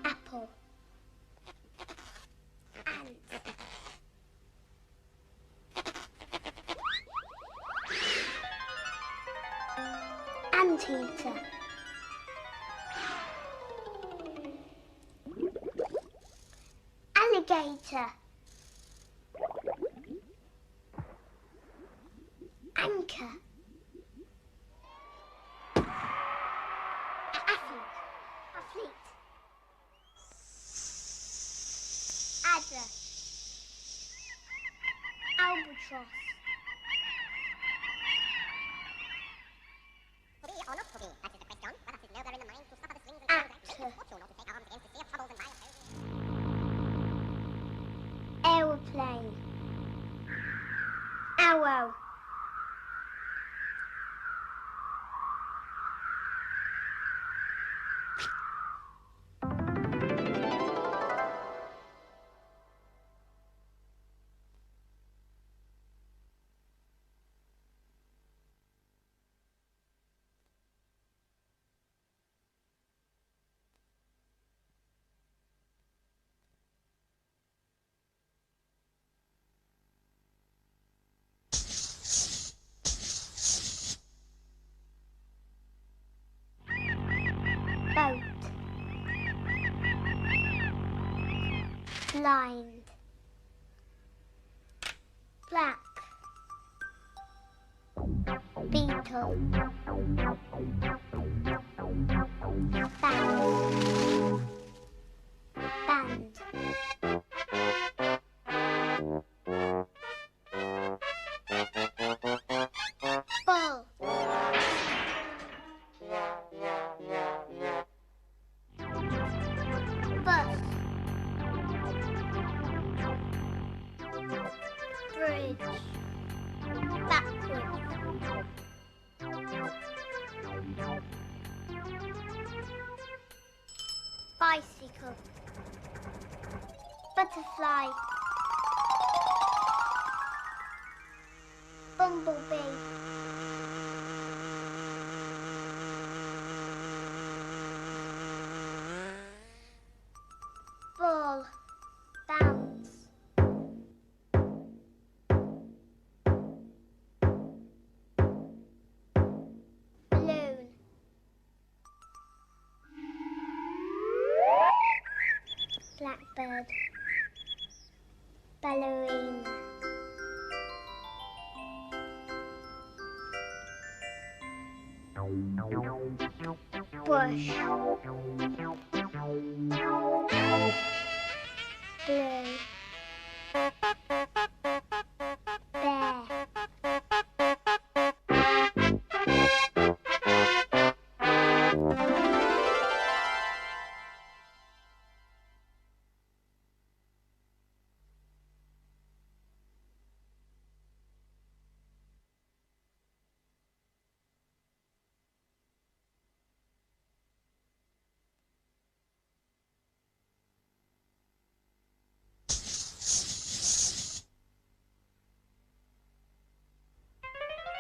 Apple. Anteater. Alligator. Anchor. Athlete. Adder. Albatross. Aeroplane. Arrow. Boat. Blind. Black. Beetle. Band. Band. Ball. Bus. Bridge. Backward. Bicycle. Butterfly. Bumblebee. Ball. Bounce. Balloon. Blackbird. Ballerina. Bush. Blue. Bear.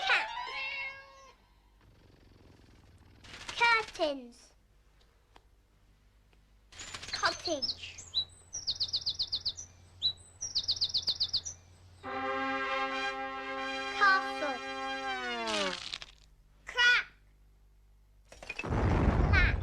Cat. Curtains. Cottage. Castle. Crack. Collapse.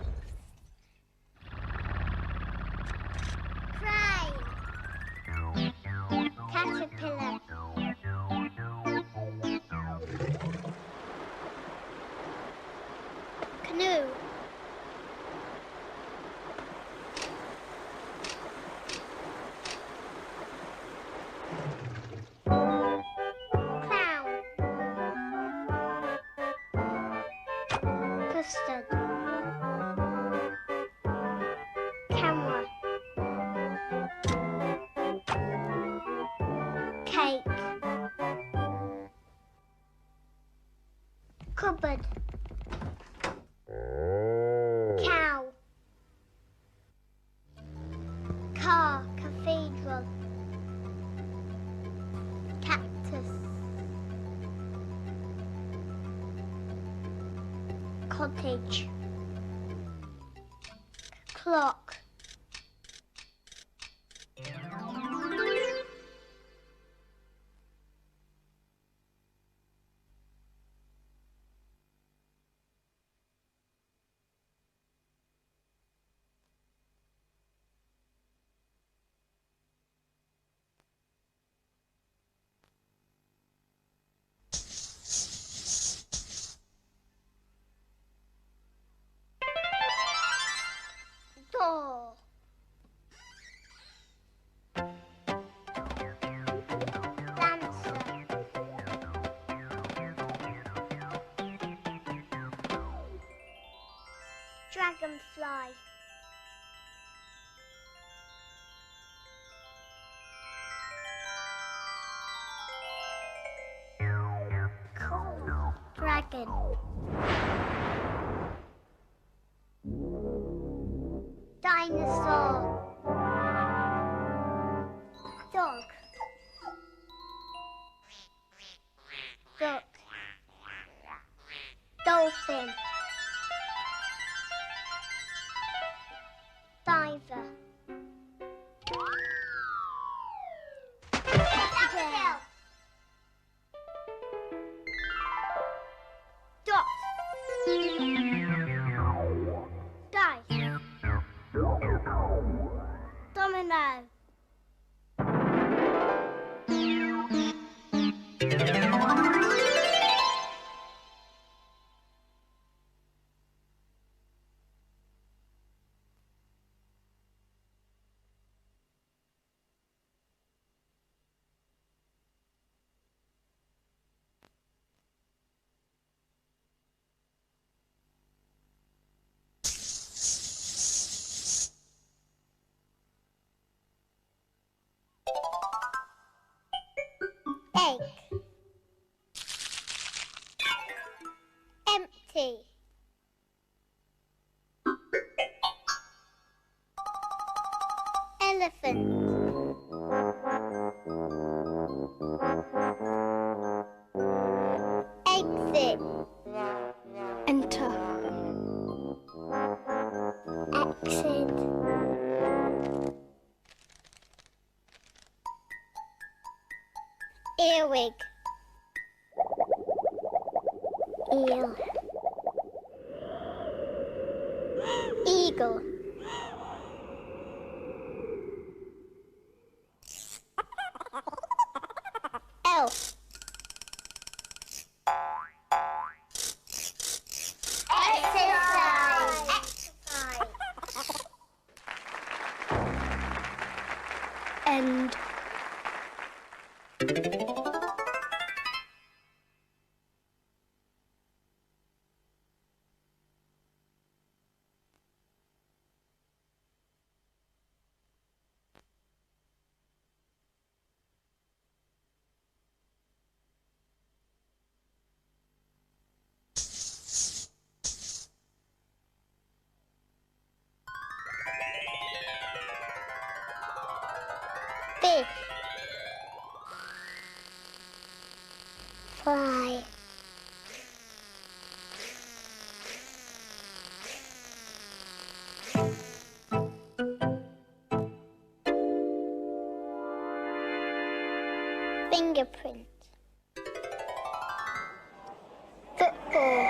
Cupboard. Cow. Car. Cathedral. Cactus. Cottage. Clock. Door. Dancer. Dragonfly. Cool. Dragon. Dinosaur. Dog. Duck. Dolphin. Diver. Daffodil. Dot. Dice. Domino. Egg. Empty. Elephant. Exit. Enter. Exit. Earwig. Eel. Eagle. Elf. Exercise. End. Fish. Fly. Fingerprint. Football.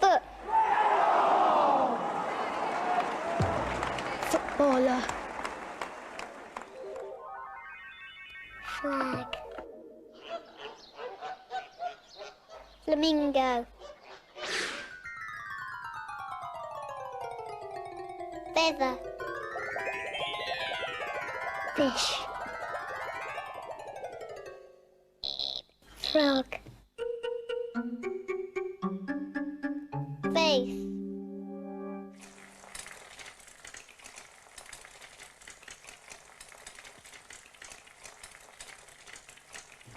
Foot. Footballer. Flag. Flamingo. Feather. Fish. Frog. Face.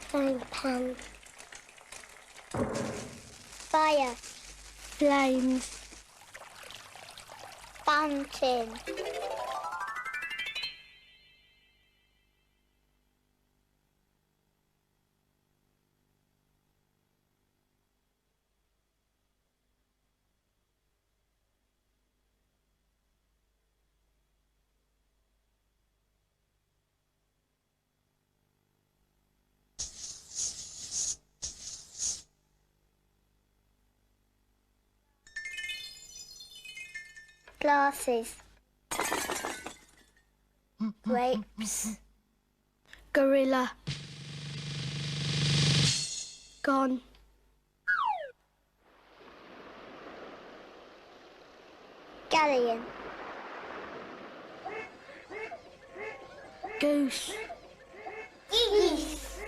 Frying pan. Fire. Flames. Fountain. Glasses. Grapes. Gorilla. Gone. Galleon. Goose. Geese.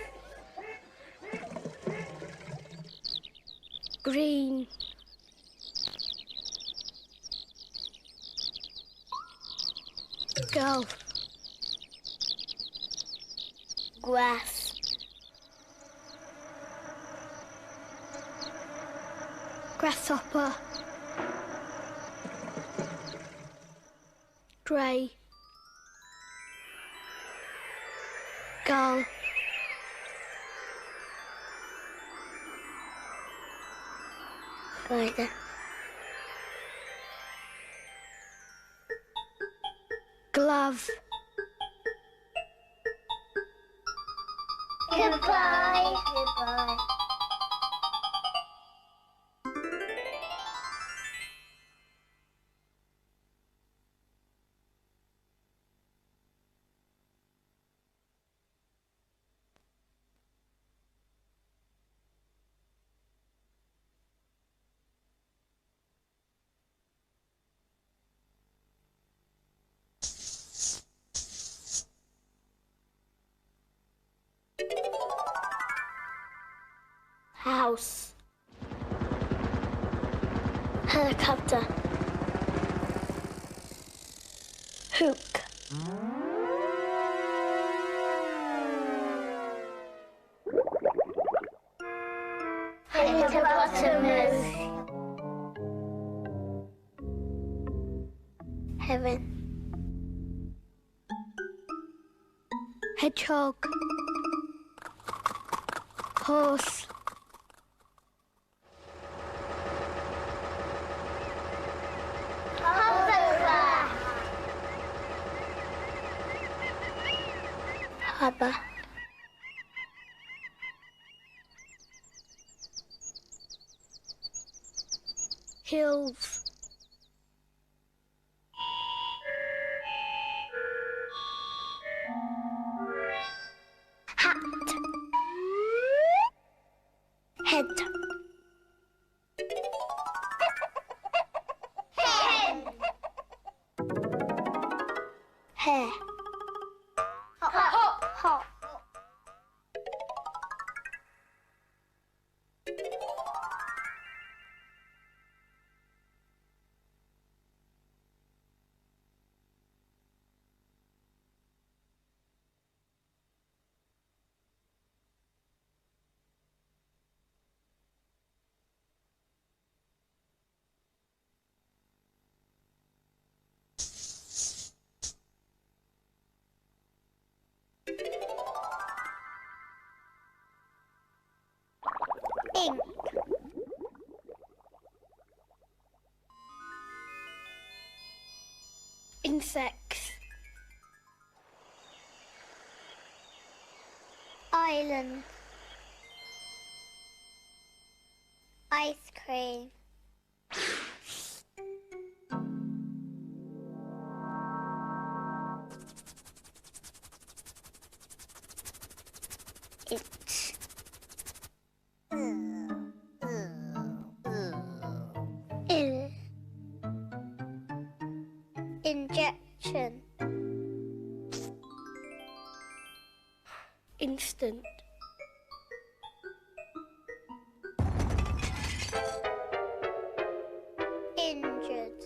Green. Golf. Grass. Grasshopper. Grey. Gull. Spider. Glove. Goodbye. Goodbye. House. Helicopter. Hook. Hippopotamus. Heaven. Hedgehog. Horse. Hovercraft. Harbour. Hills. Hat. Head. Hen. Hair. Hop. Hop. Ink. Insects. Island. Ice cream. It. Ill. Injection. Instant. Injured.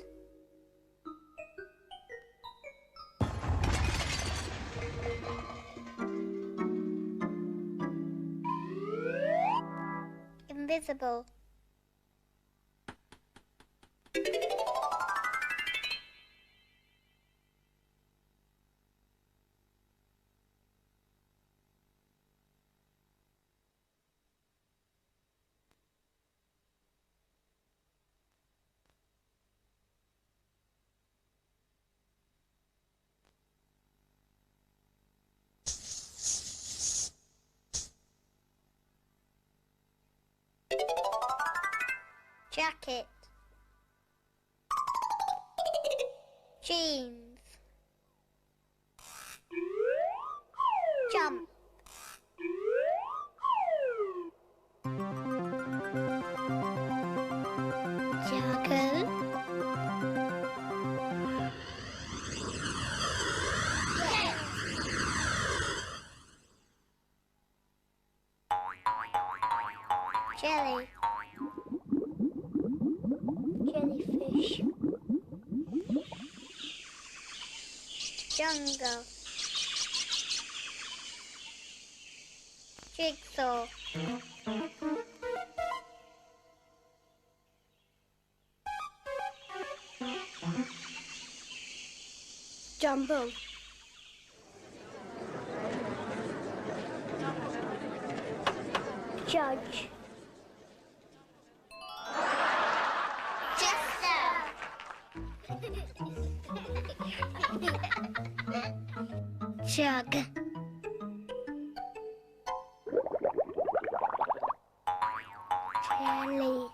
Invisible. Jacket. Jeans. Jump. Jacket. Jelly. Jellyfish. Jungle. Jigsaw. Jumble. Judge. Jug. Jelly.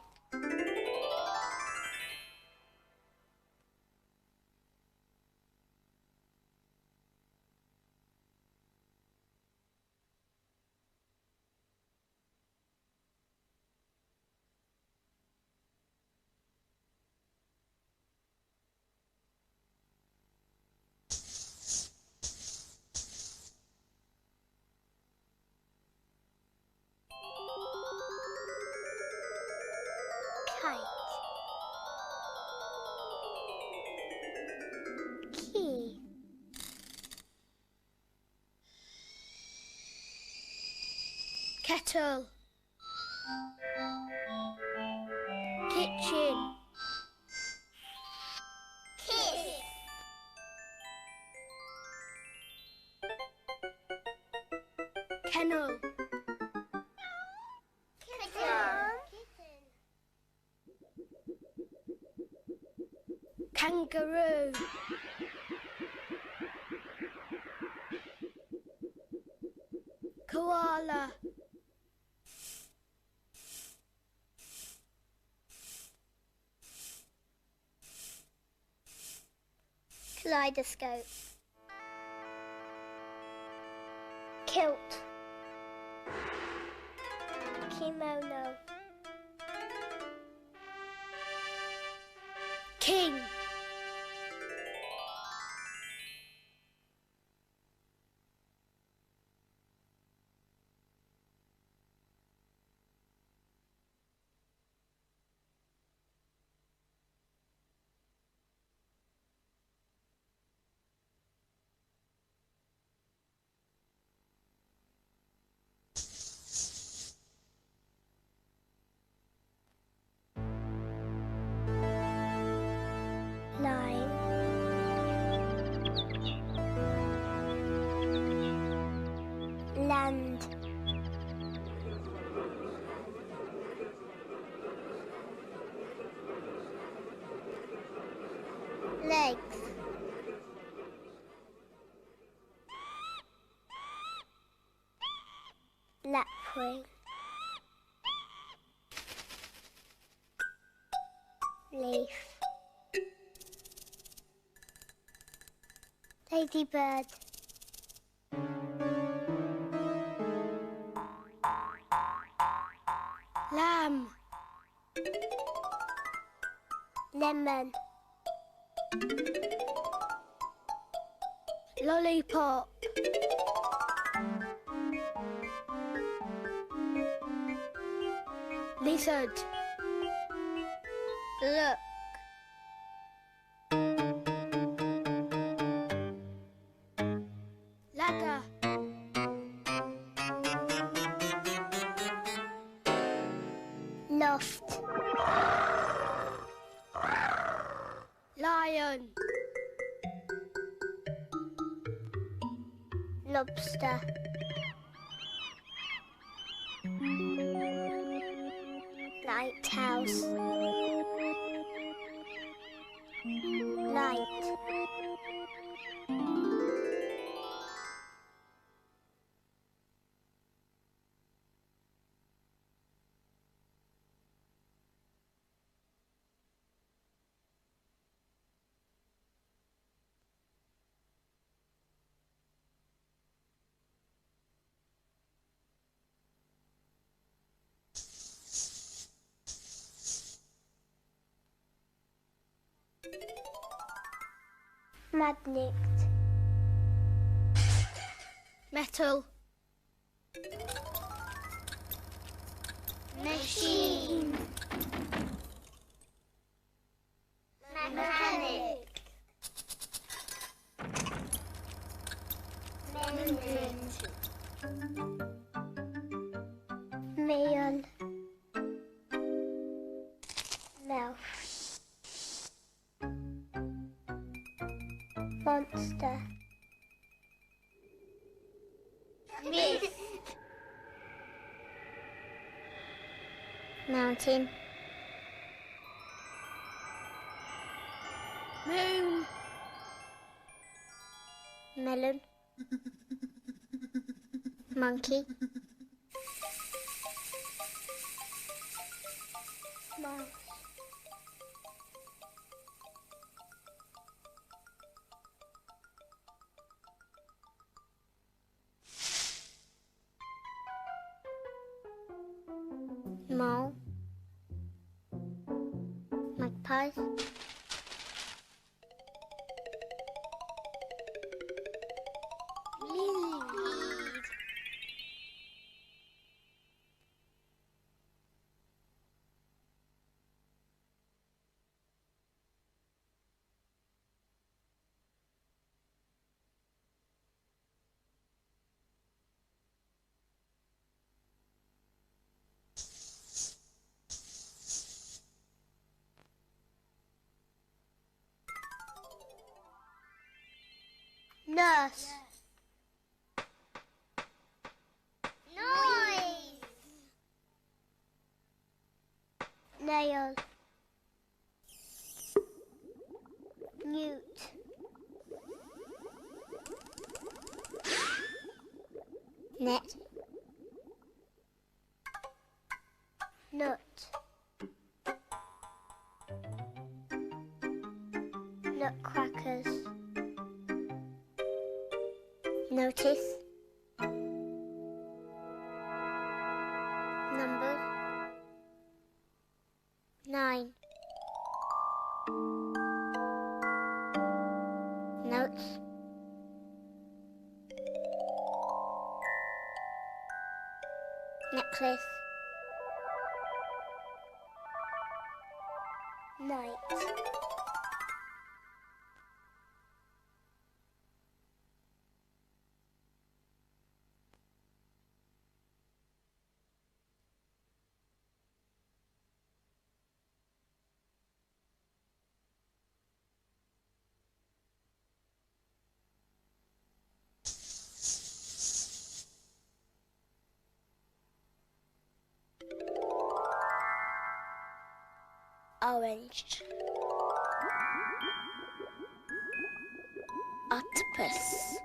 Kite. Key. Kettle. Kitchen. Kiss. Kennel. Kangaroo. Koala. Kaleidoscope. Kilt. Kimono. King. Line. Land. Legs. Lapwing. Leaf. Ladybird. Lamb. Lemon. Lollipop. Lizard. Look. Ladder. Loft. Lion. Lobster. Lighthouse. Light. Magnet. Metal. Machine. Mechanic. Mending. Million. Mouth. Monster. Mist. Mountain. Moon. Melon. Monkey. Mouse. Mole. Magpies. Lead. Nurse. Noise. Nail. Newt. Net. Nut. Nutcrackers. Notice. Numbers. 9. Notes. Necklace. Night. Orange. Octopus.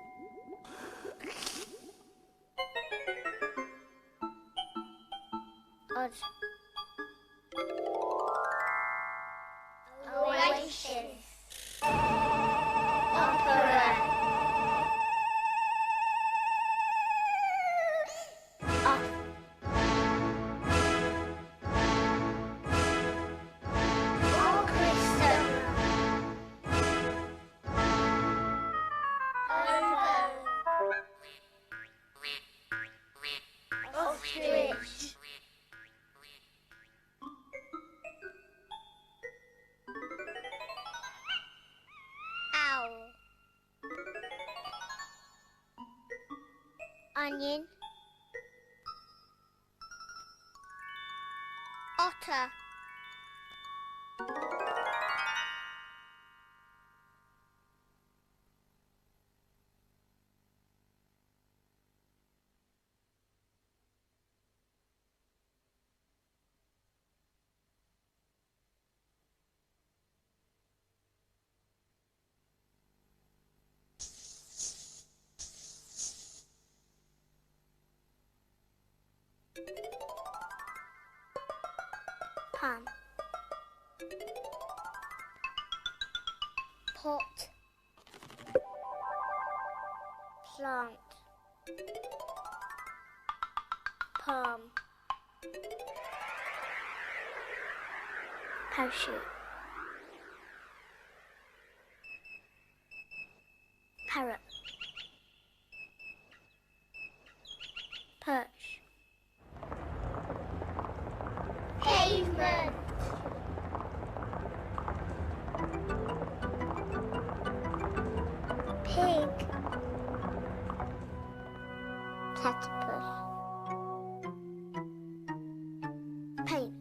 Odd. Oasis. Opera. Off. Orchestra. Ostrich. Owl. Onion. Otter. Pan. Pot. Plant. Palm. Parachute. Parrot. Perch. Pavement. Pig. Platypus. Paint.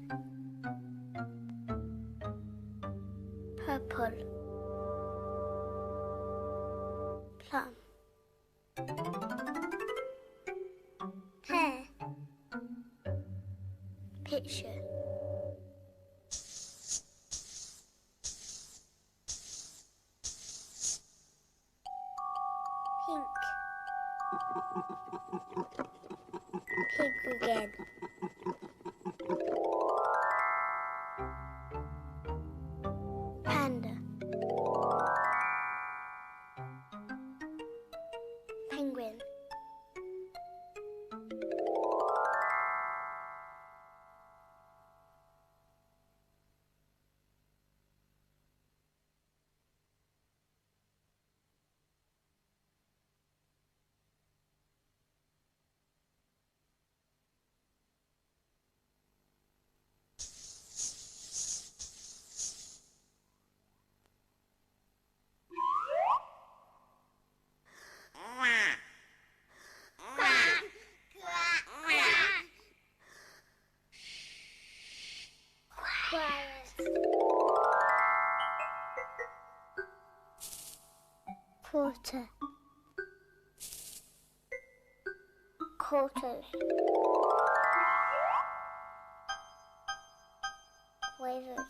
Purple. Plum. Pear. Picture. Pink. Pig again. Panda. Penguin. Quarter. Quarters. Waivers.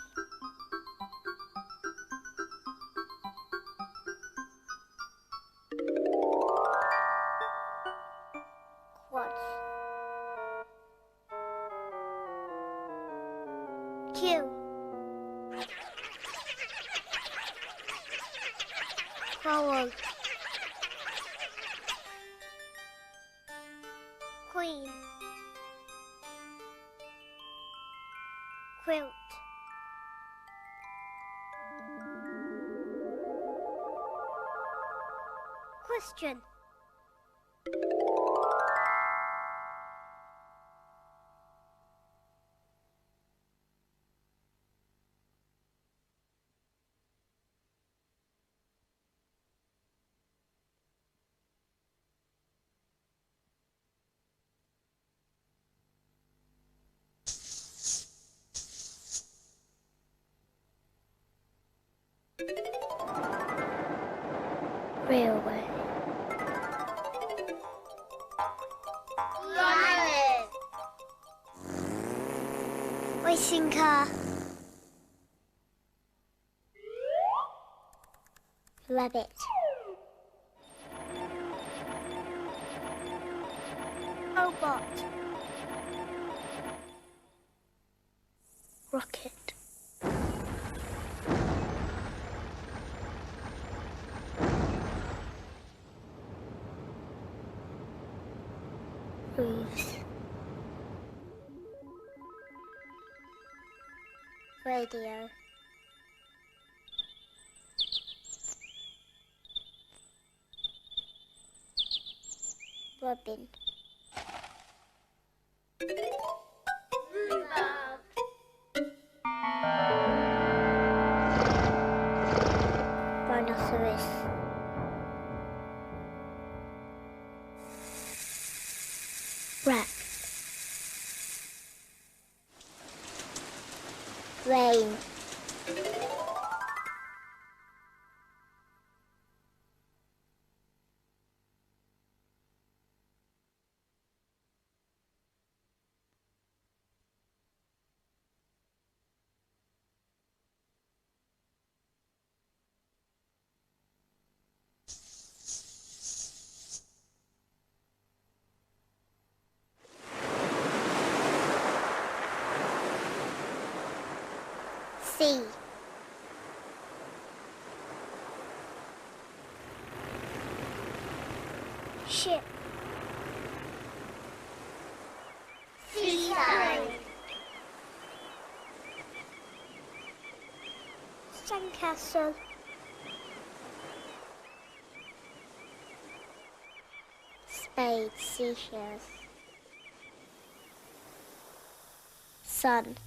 Quads. Q. Vowel. Queen. Quilt. Question. Railway. Racing car. Rabbit. Robot. Rocket. Roofs. Radio. Robin. Rhubarb. Rhinoceros. Rat. Rain. Sea. Ship. Seaside. Sandcastle. Spade, seashells. Sun.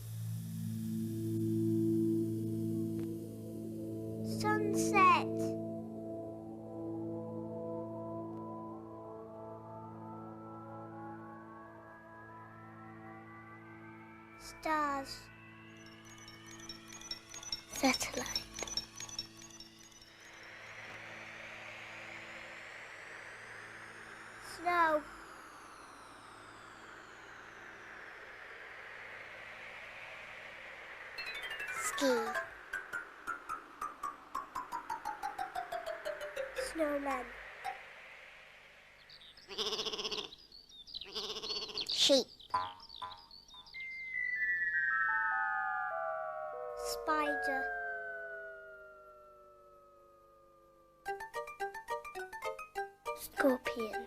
Sunset. Stars. Satellite. Snow. Ski. Snowman. Sheep. Spider. Scorpion.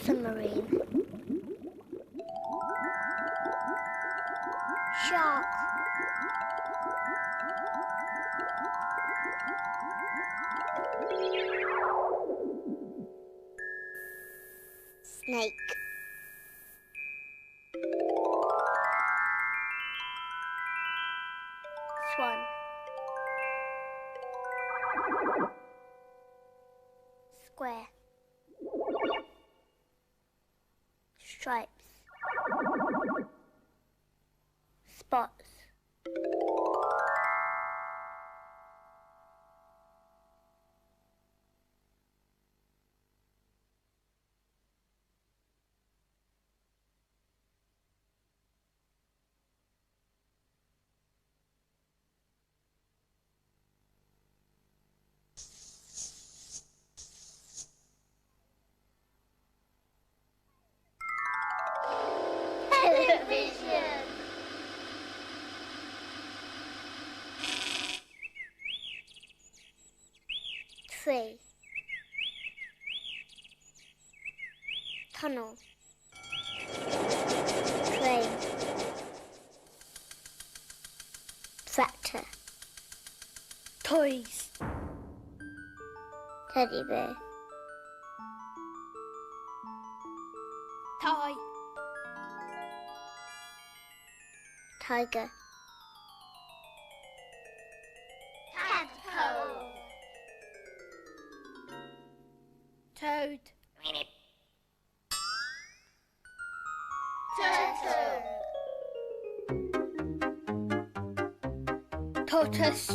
Submarine. Shark. Snake. Swan. Square. Stripes. Spots. Television. Tree. Tunnel. Train. Tractor. Toys. Teddy bear. Tie. Tiger. Tadpole. Toad. Turtle. Tortoise.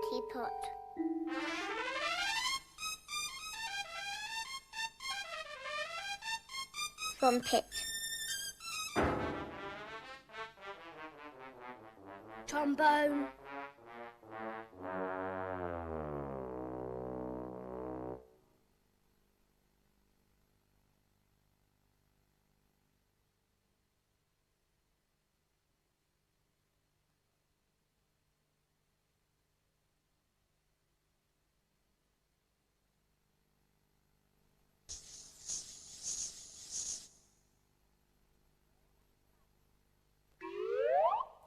Teapot. Trumpet. Trombone.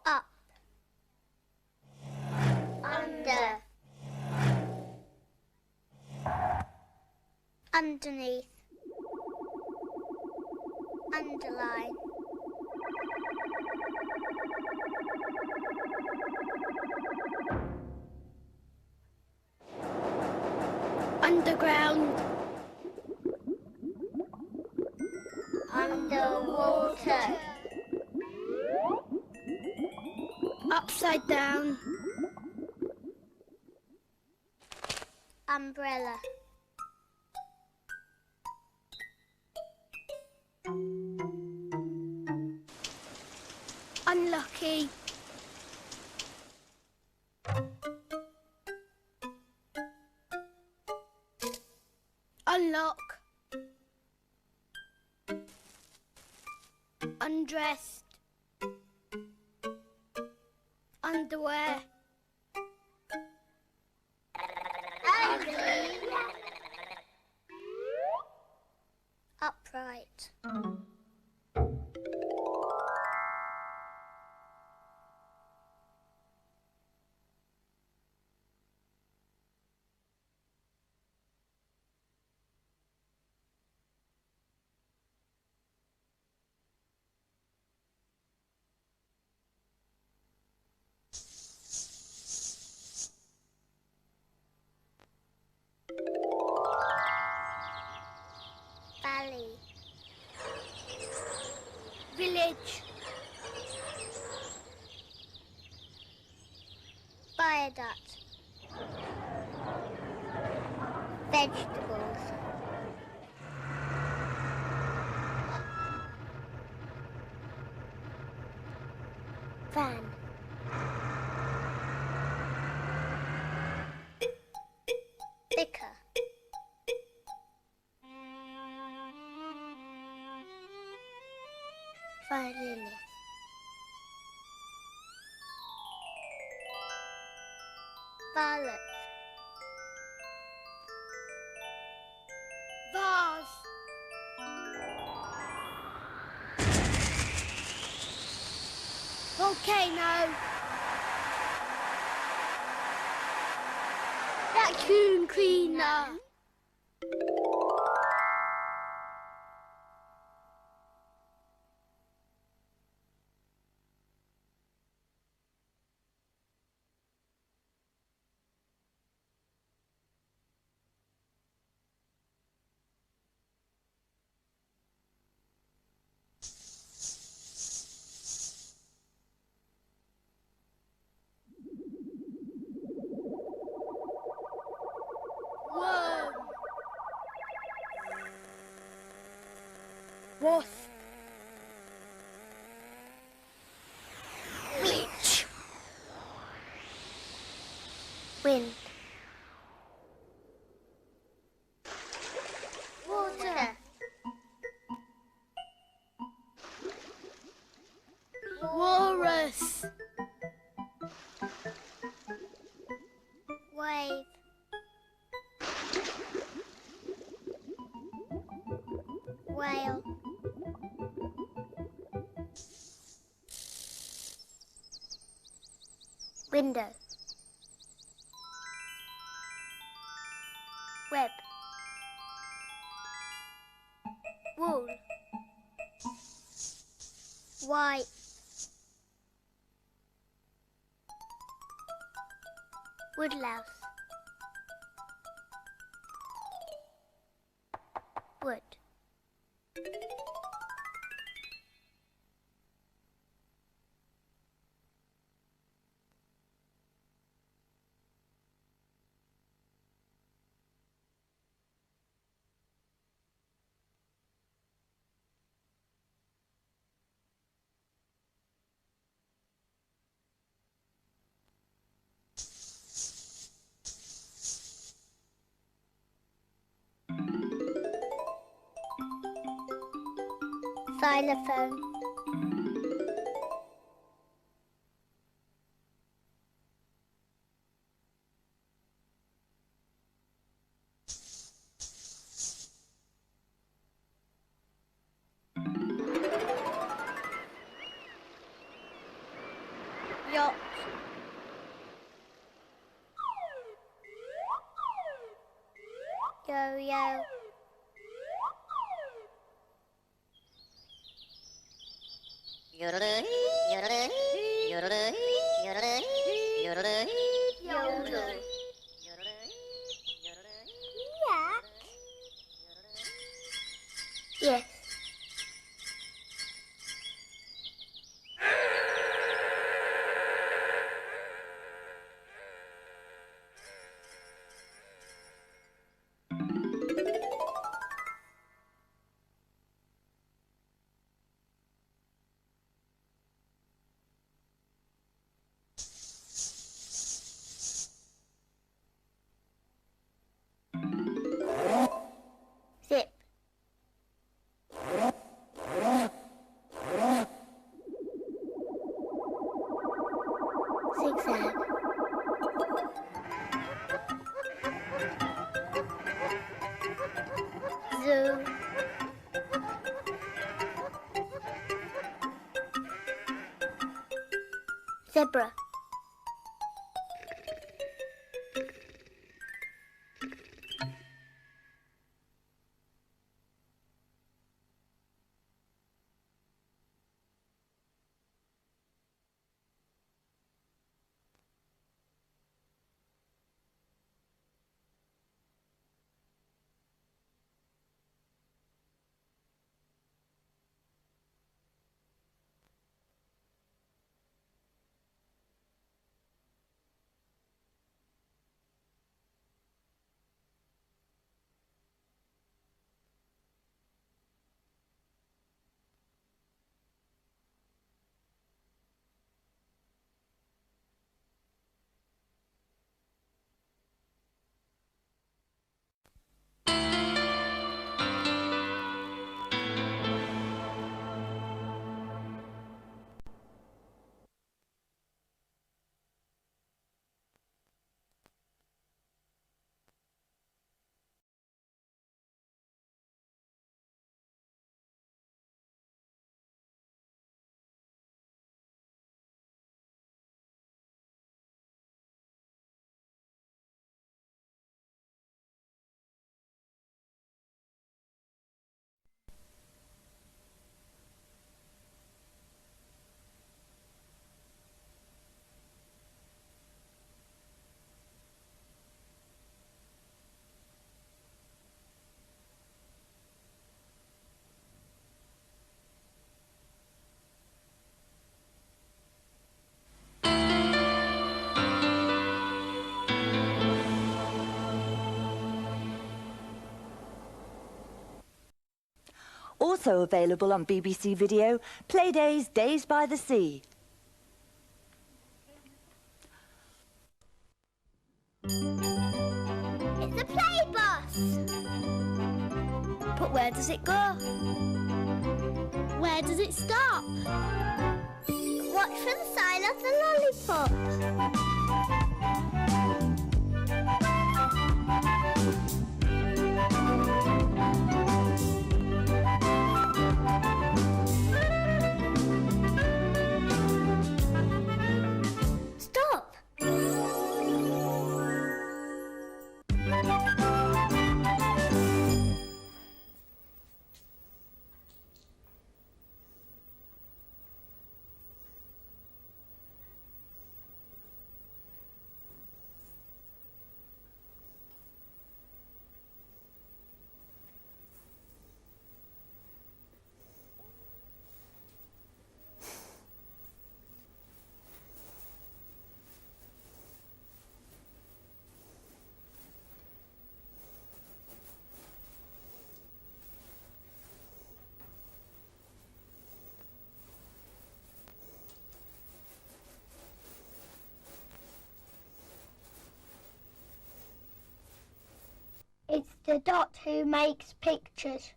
Up. Under. Underneath. Underline. Underground. Underwater. Upside down. Umbrella. Unlucky. Unlock. Undressed. Underwear. Upright. Village. Viaduct. Vegetables. Van. Vicar. Violinist. Violet. Vase. Volcano. Vacuum cleaner. Worm. Wasp. Witch. Wind. Water. Walrus. Wave. Whale. Window. Web. Wool. White. Woodlouse. Wood. Xylophone. Yacht. Yo-yo. Yodel. Yak. Yes. Zip. Zigzag. Zoo. Zebra. Also available on BBC Video, Playdays Days by the Sea. It's a play bus. But where does it go? Where does it stop? Watch for the sign of the lollipop. Stop! It's the dot who makes pictures.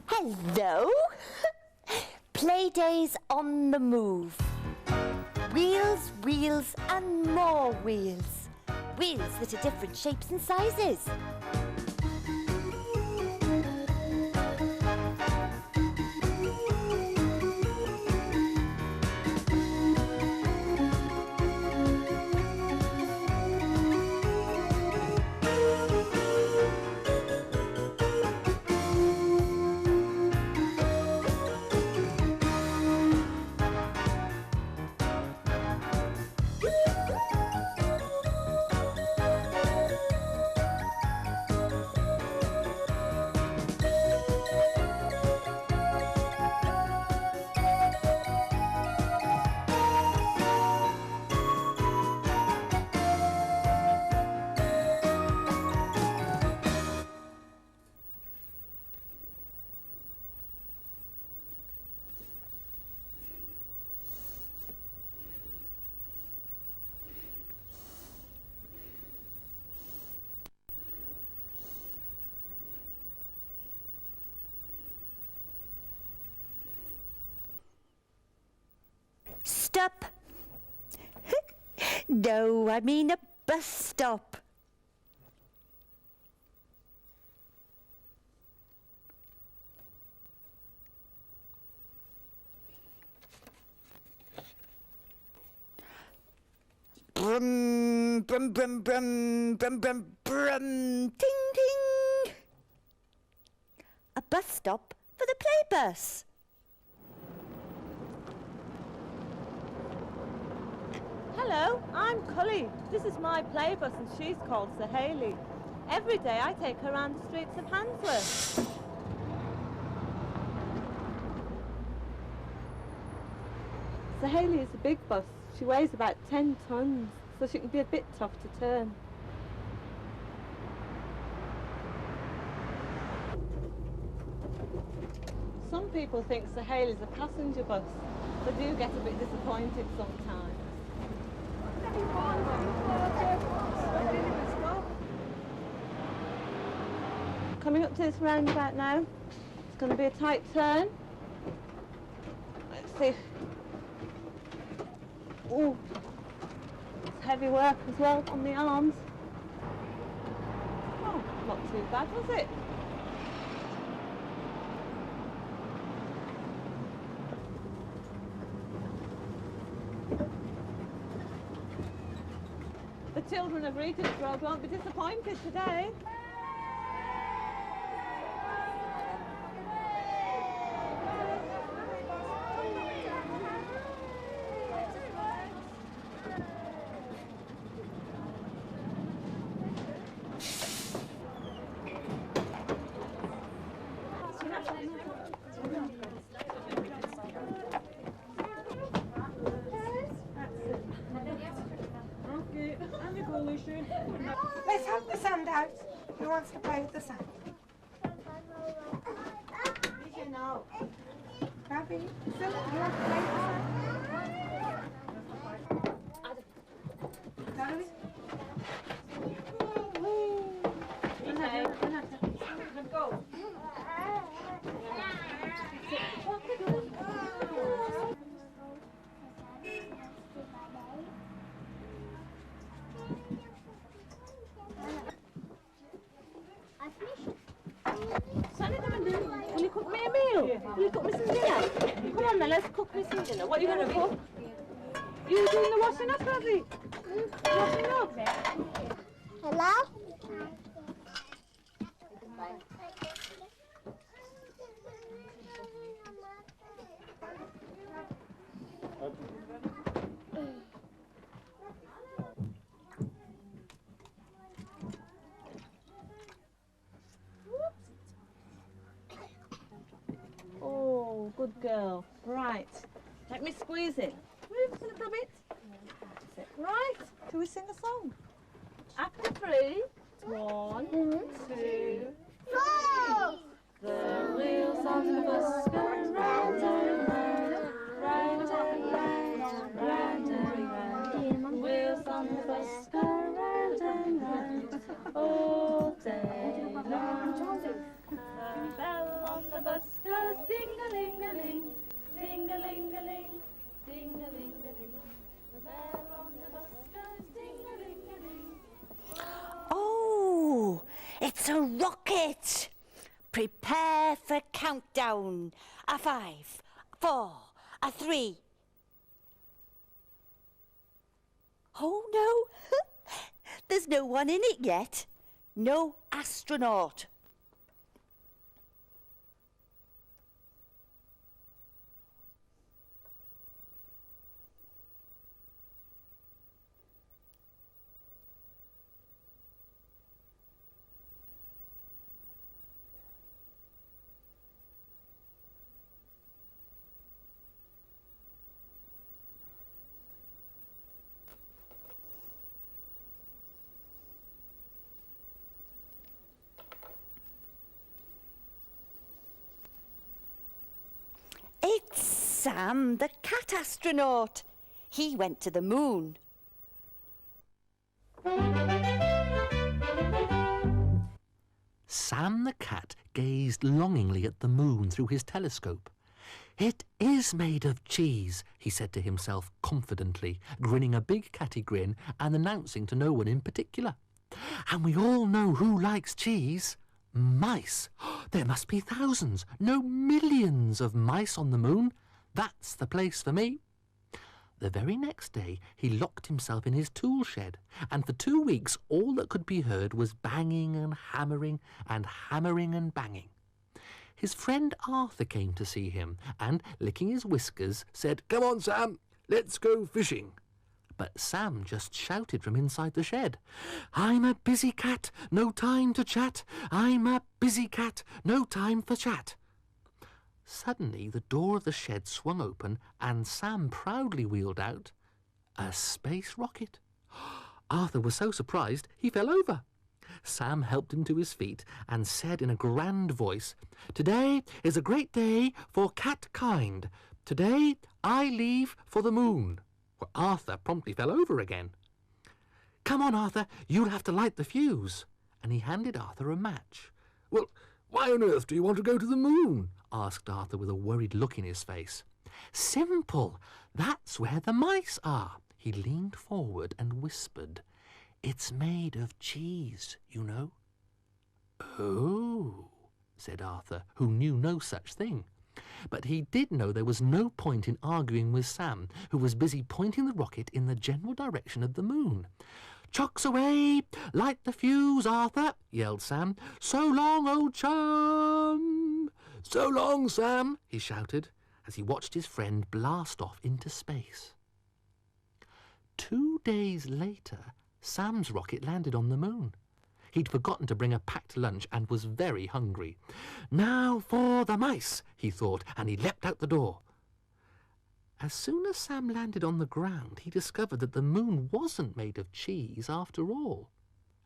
Hello? Playdays on the move. Wheels, wheels and more wheels. Wheels that are different shapes and sizes. Stop. No, I mean a bus stop. Brum, brum, brum, brum, brum, brum, brum, ting, ting. A bus stop for the play bus. Hello, I'm Cully. This is my play bus and she's called Sir Hayley. Every day I take her around the streets of Handsworth. Sir Hayley is a big bus. She weighs about 10 tons, so she can be a bit tough to turn. Some people think Sir Hayley's a passenger bus. They do get a bit disappointed sometimes. Coming up to this roundabout now. It's going to be a tight turn. Let's see. Ooh, it's heavy work as well on the arms. Oh, not too bad, was it? The children of Regent's Road won't be disappointed today. Will you cook me a meal? Will you cook me some dinner? Come on then, let's cook me some dinner. What are you going to cook? You doing the washing up, Rosie? Washing up? Hello? Oh, good girl. Right. Let me squeeze it. Move a little bit. That's it. Right. Shall we sing a song? After 3. 1, 2, 4! The wheels on the bus go round and round, round and round, round and round. Wheels on the bus go round and round all day long. The bell on the bus goes ding-a-ling-a-ling, ding-a-ling-a-ling, ding-a-ling-a-ling. The bell on the bus goes ding-a-ling-a-ling. Oh, it's a rocket. Prepare for countdown. A 5, 4, a 3. Oh, no. There's no one in it yet. No astronaut. It's Sam, the cat astronaut. He went to the moon. Sam the cat gazed longingly at the moon through his telescope. "It is made of cheese," he said to himself confidently, grinning a big catty grin and announcing to no one in particular. "And we all know who likes cheese. Mice. There must be thousands, no millions of mice on the moon. That's the place for me." The very next day he locked himself in his tool shed, and for 2 weeks all that could be heard was banging and hammering and banging. His friend Arthur came to see him and, licking his whiskers, said, "Come on, Sam, let's go fishing." But Sam just shouted from inside the shed, "I'm a busy cat, no time to chat. I'm a busy cat, no time for chat." Suddenly the door of the shed swung open and Sam proudly wheeled out a space rocket. Arthur was so surprised he fell over. Sam helped him to his feet and said in a grand voice, "Today is a great day for catkind. Today I leave for the moon." Well, Arthur promptly fell over again. "Come on, Arthur, you'll have to light the fuse." And he handed Arthur a match. "Well, why on earth do you want to go to the moon?" asked Arthur with a worried look in his face. "Simple. That's where the mice are." He leaned forward and whispered, "It's made of cheese, you know." "Oh," said Arthur, who knew no such thing. But he did know there was no point in arguing with Sam, who was busy pointing the rocket in the general direction of the moon. "Chocks away! Light the fuse, Arthur!" yelled Sam. "So long, old chum!" "So long, Sam!" he shouted, as he watched his friend blast off into space. 2 days later, Sam's rocket landed on the moon. He'd forgotten to bring a packed lunch and was very hungry. "Now for the mice," he thought, and he leapt out the door. As soon as Sam landed on the ground, he discovered that the moon wasn't made of cheese after all.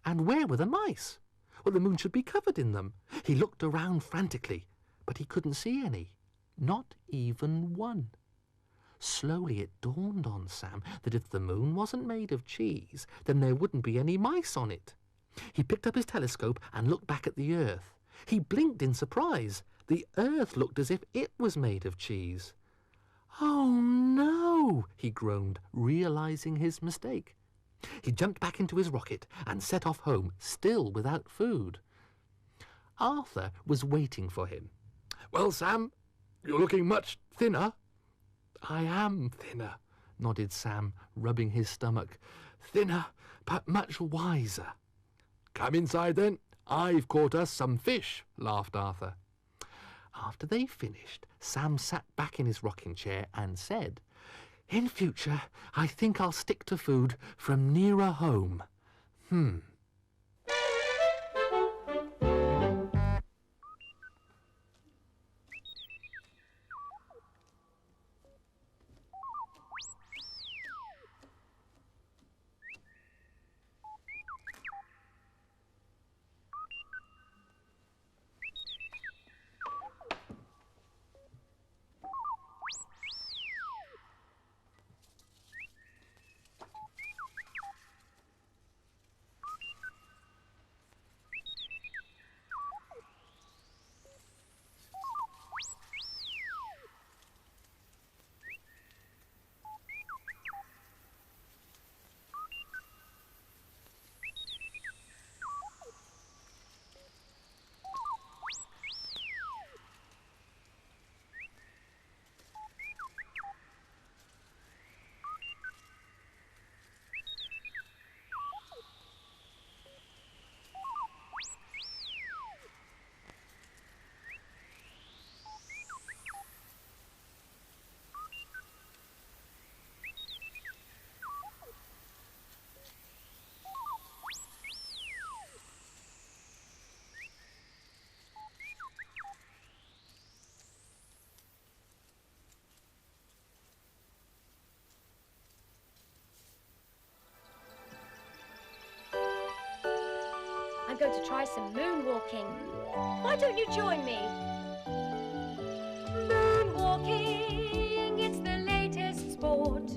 And where were the mice? Well, the moon should be covered in them. He looked around frantically, but he couldn't see any. Not even one. Slowly it dawned on Sam that if the moon wasn't made of cheese, then there wouldn't be any mice on it. He picked up his telescope and looked back at the earth. He blinked in surprise. The earth looked as if it was made of cheese. "Oh, no," he groaned, realizing his mistake. He jumped back into his rocket and set off home, still without food. Arthur was waiting for him. "Well, Sam, you're looking much thinner." "I am thinner," nodded Sam, rubbing his stomach. "Thinner, but much wiser." "Come inside, then. I've caught us some fish," laughed Arthur. After they finished, Sam sat back in his rocking chair and said, "In future, I think I'll stick to food from nearer home. I'm going to try some moonwalking. Why don't you join me? Moonwalking, it's the latest sport.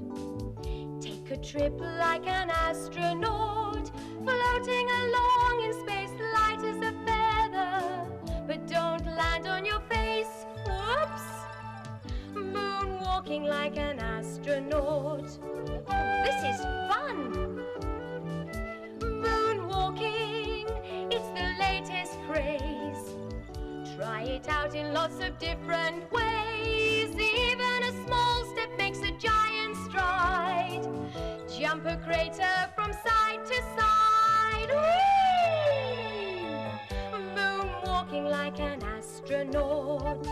Take a trip like an astronaut, floating along in space light as a feather. But don't land on your face, whoops! Moonwalking like an astronaut. Oh, this is fun! Moonwalking, it's the latest craze. Try it out in lots of different ways. Even a small step makes a giant stride. Jump a crater from side to side. Whee! Moonwalking like an astronaut.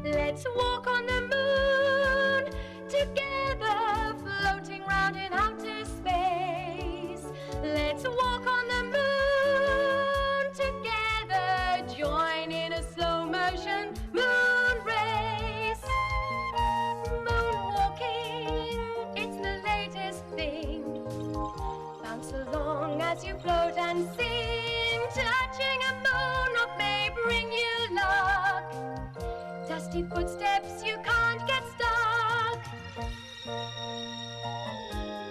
Let's walk on the moon together, floating round in outer space. Let's walk on the moon together, join in a slow motion moon race. Moonwalking, it's the latest thing. Bounce along as you float and sing. Touching a moon rock may bring you luck. Dusty footsteps, you can't get stuck.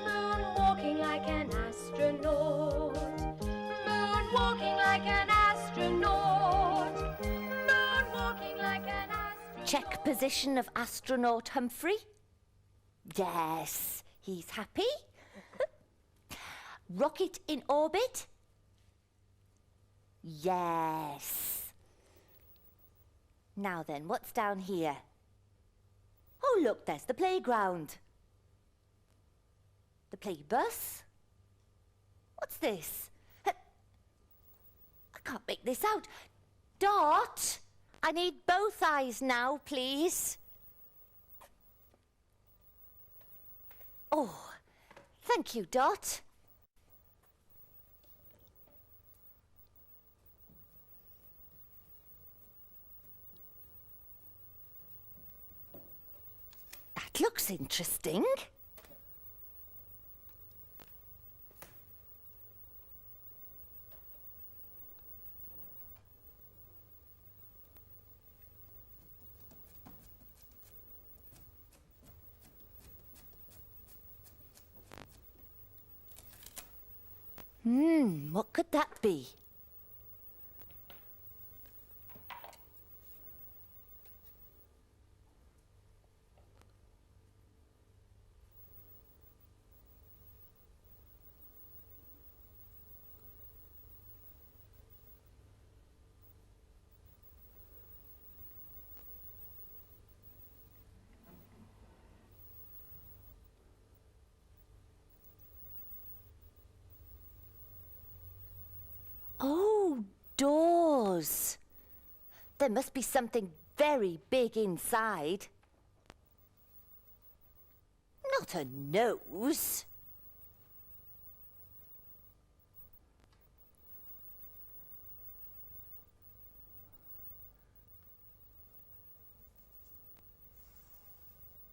Moonwalking like an astronaut. Moonwalking like an astronaut. Moonwalking like an astronaut. Check position of astronaut Humphrey. Yes, he's happy. Rocket in orbit. Yes. Now then, what's down here? Oh, look, there's the playground. The play bus? What's this? I can't make this out. Dot, I need both eyes now, please. Oh, thank you, Dot. That looks interesting. What could that be? Oh, doors. There must be something very big inside. Not a nose.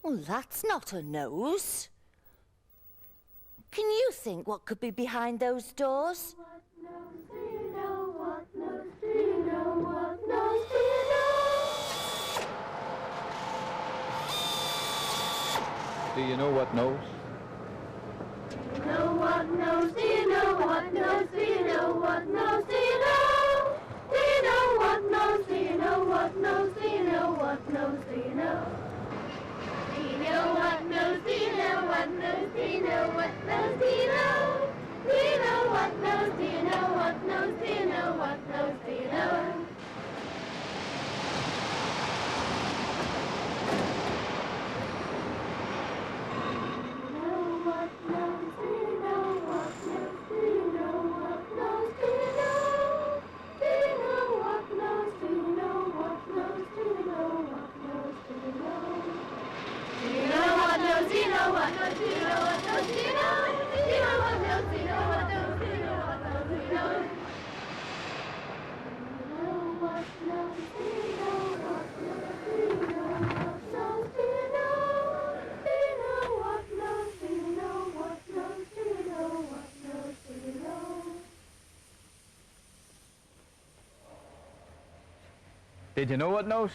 Well, that's not a nose. Can you think what could be behind those doors? Do you know what knows? Know what knows? Do you know what knows? Do you know what knows? Do you know? Do you know what knows? Do you know what knows? Do you know what knows? Do you know? Do you know what knows? Do you know what knows? Do you know what knows? Do you know? Do you know what knows? Do you know what knows? Do you know what knows? Do you know? Did you know what knows?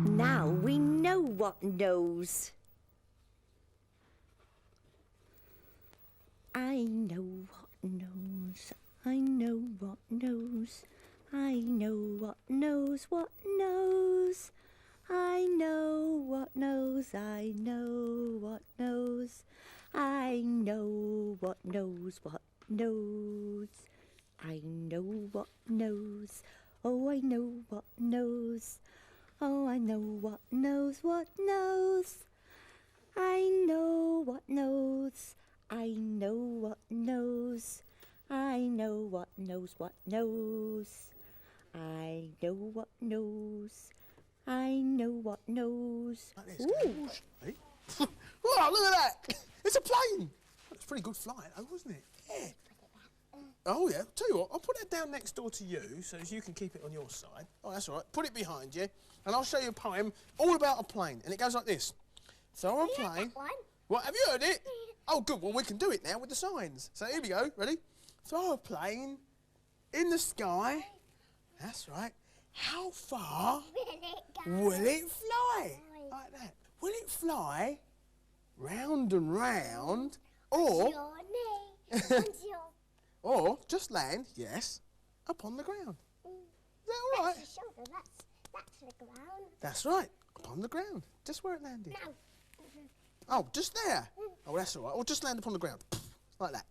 Now we know what knows. I know what knows. I know what knows. I know what knows what knows. I know what knows. I know what knows. I know what knows what knows. I know what knows. Oh, I know what knows. Oh, I know what knows what knows. I know what knows. I know what knows. I know what knows what knows. I know what knows. I know what knows. Ooh. Hey? Wow, look at that! It's a plane! That's pretty good flight, though, wasn't it? Yeah. Oh, yeah. Tell you what, I'll put that down next door to you so as you can keep it on your side. Oh, that's all right. Put it behind you, and I'll show you a poem all about a plane. And it goes like this. Throw a plane... What, have you heard it? Oh, good. Well, we can do it now with the signs. So here we go. Ready? Throw a plane in the sky. That's right. How far will it fly? Like that. Will it fly round and round, or... or just land, yes, upon the ground. Is that all right? That's the ground. That's right. Upon the ground. Just where it landed. No. Oh, just there? Oh, that's all right. Or just land upon the ground. Like that.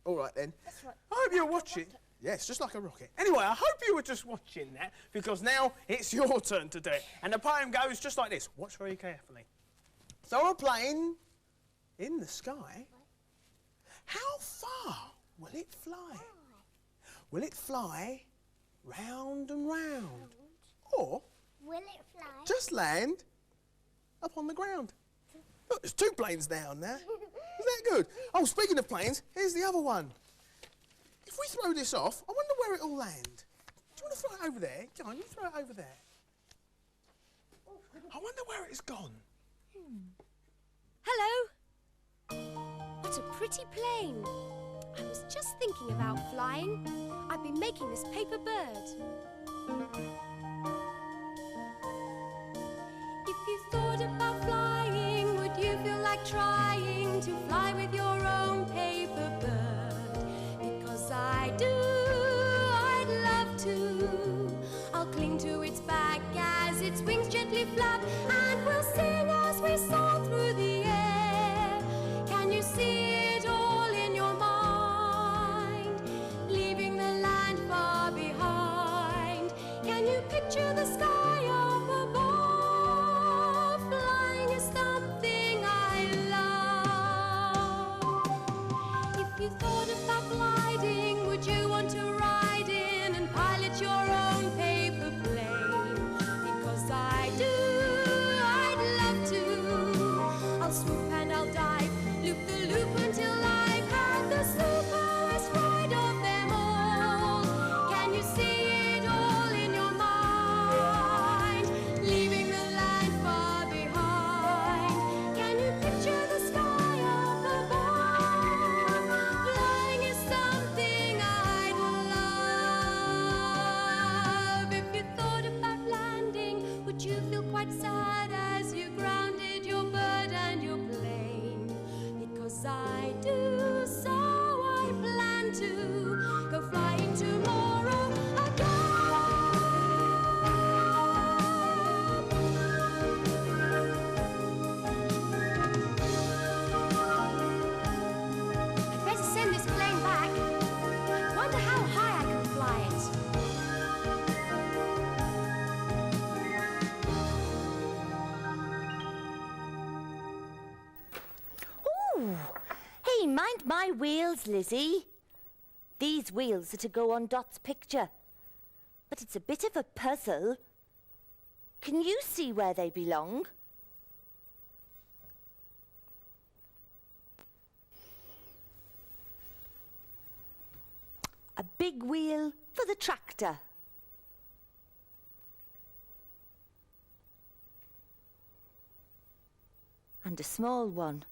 All right, then. That's right. I hope you'll watch it. Yes, just like a rocket. Anyway, I hope you were just watching that, because now it's your turn to do it. And the poem goes just like this. Watch very carefully. So a plane in the sky, how far will it fly? Will it fly round and round? Or Will it fly? just land up on the ground? Look, there's 2 planes down there. Is that good? Oh, speaking of planes, here's the other one. If we throw this off, I wonder where it'll land. Do you want to throw it over there? Go on, you throw it over there. I wonder where it's gone. Hello. What a pretty plane. I was just thinking about flying. I've been making this paper bird. If you thought about flying, would you feel like trying to fly with your own paper bird? Because I do, I'd love to. I'll cling to its back as its wings gently flap, and we'll sing as we soar through the air. Can you see it all in your mind? Leaving the land far behind. Can you picture the sky up above? Flying is something I love. If you thought about gliding, would you want to ride in and pilot your own paper plane? Because I do, I'd love to. I'll swoop and I'll dive, loop the loop until I've had the superest ride of them all. Can you see it all in your mind? Leaving the land far behind. Can you picture the sky up above? Flying is something I'd love. If you thought about landing, would you feel quite sad as you grounded your bird and your plane? Because I do, so I plan to go flying tomorrow again. I'd better send this plane back. Wonder how high I can fly it. Ooh! Hey, mind my wheels, Lizzie. These wheels are to go on Dot's picture. But it's a bit of a puzzle. Can you see where they belong? A big wheel for the tractor. And a small one.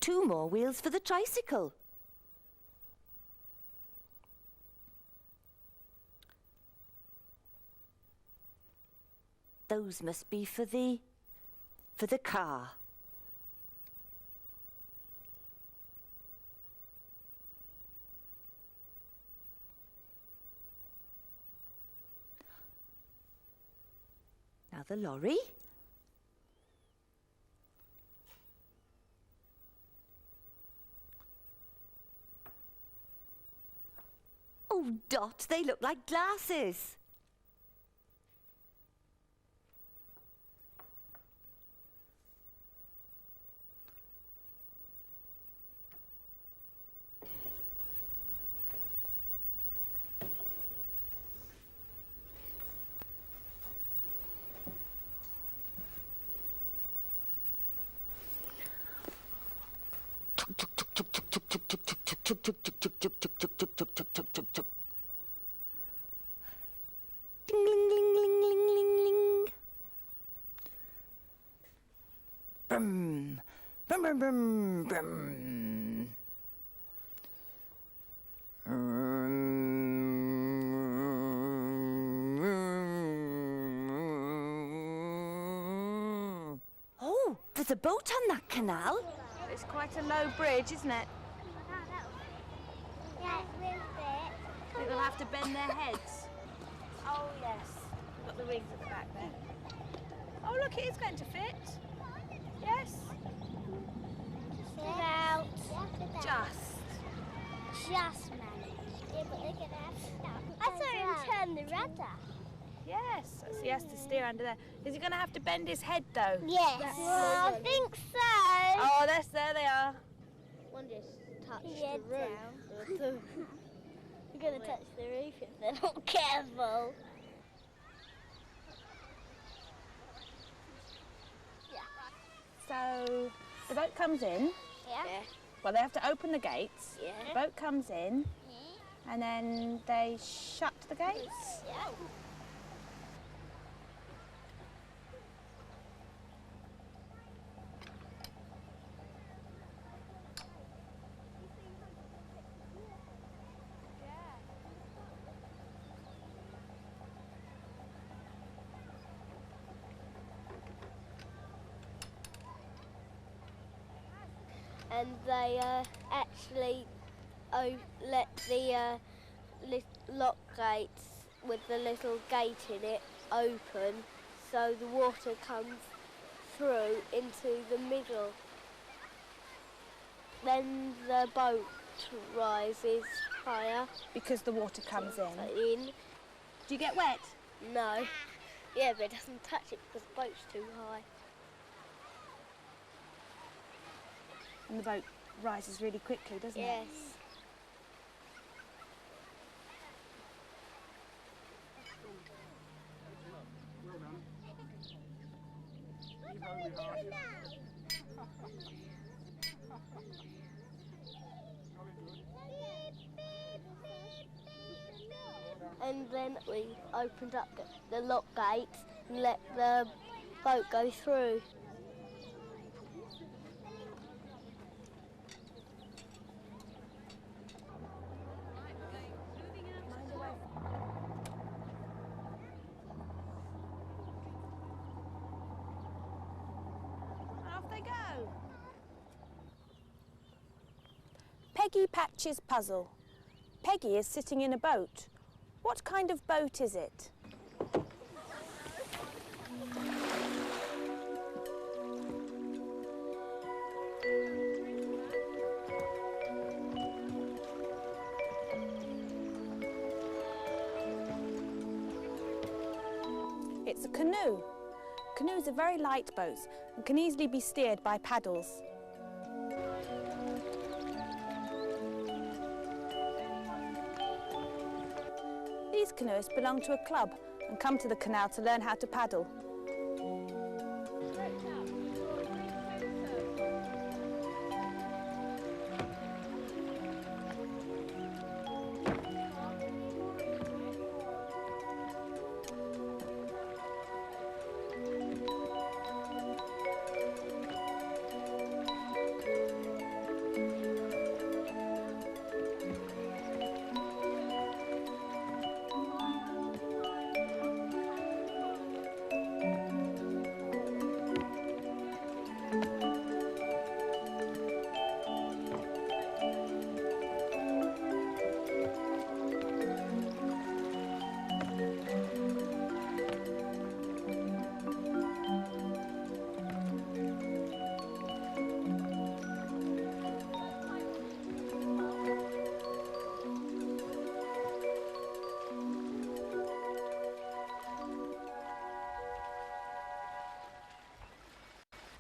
Two more wheels for the tricycle. Those must be for the car. Now the lorry. Oh, Dot, they look like glasses. Ding, ling, ling, ling, ling, ling, ling. Brum, brum, brum, brum, brum. Oh, there's a boat on that canal. It's quite a low bridge, isn't it? Yeah, it's a little bit. you'll have to bend their heads. Oh, yes. We've got the rings at the back there. Oh, look, it is going to fit. Yes? About. Just. managed. Yeah, but they're going to have to stop. I saw him turn the rudder. Yes, so he has to steer under there. Is he going to have to bend his head, though? Yes. I think so. Oh, there they are. One just touched the roof. You're going to touch the roof if they're not careful. So the boat comes in. Yeah. Well, they have to open the gates. Yeah. The boat comes in, and then they shut the gates. Yeah. And they actually let the lock gates with the little gate in it open, so the water comes through into the middle. Then the boat rises higher. Because the water comes in. In. Do you get wet? No. Yeah, but it doesn't touch it because the boat's too high. And the boat rises really quickly, doesn't it? Yes. And then we opened up the lock gates and let the boat go through. Off they go. Peggy Patch's puzzle. Peggy is sitting in a boat. What kind of boat is it? It's a canoe. Canoes are very light boats and can easily be steered by paddles. These canoes belong to a club and come to the canal to learn how to paddle.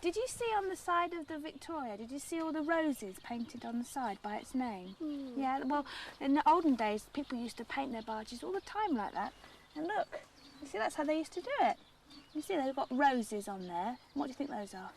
Did you see on the side of the Victoria, did you see all the roses painted on the side by its name? Yeah, well, in the olden days, people used to paint their barges all the time like that. And look, you see, that's how they used to do it. You see, they've got roses on there. What do you think those are?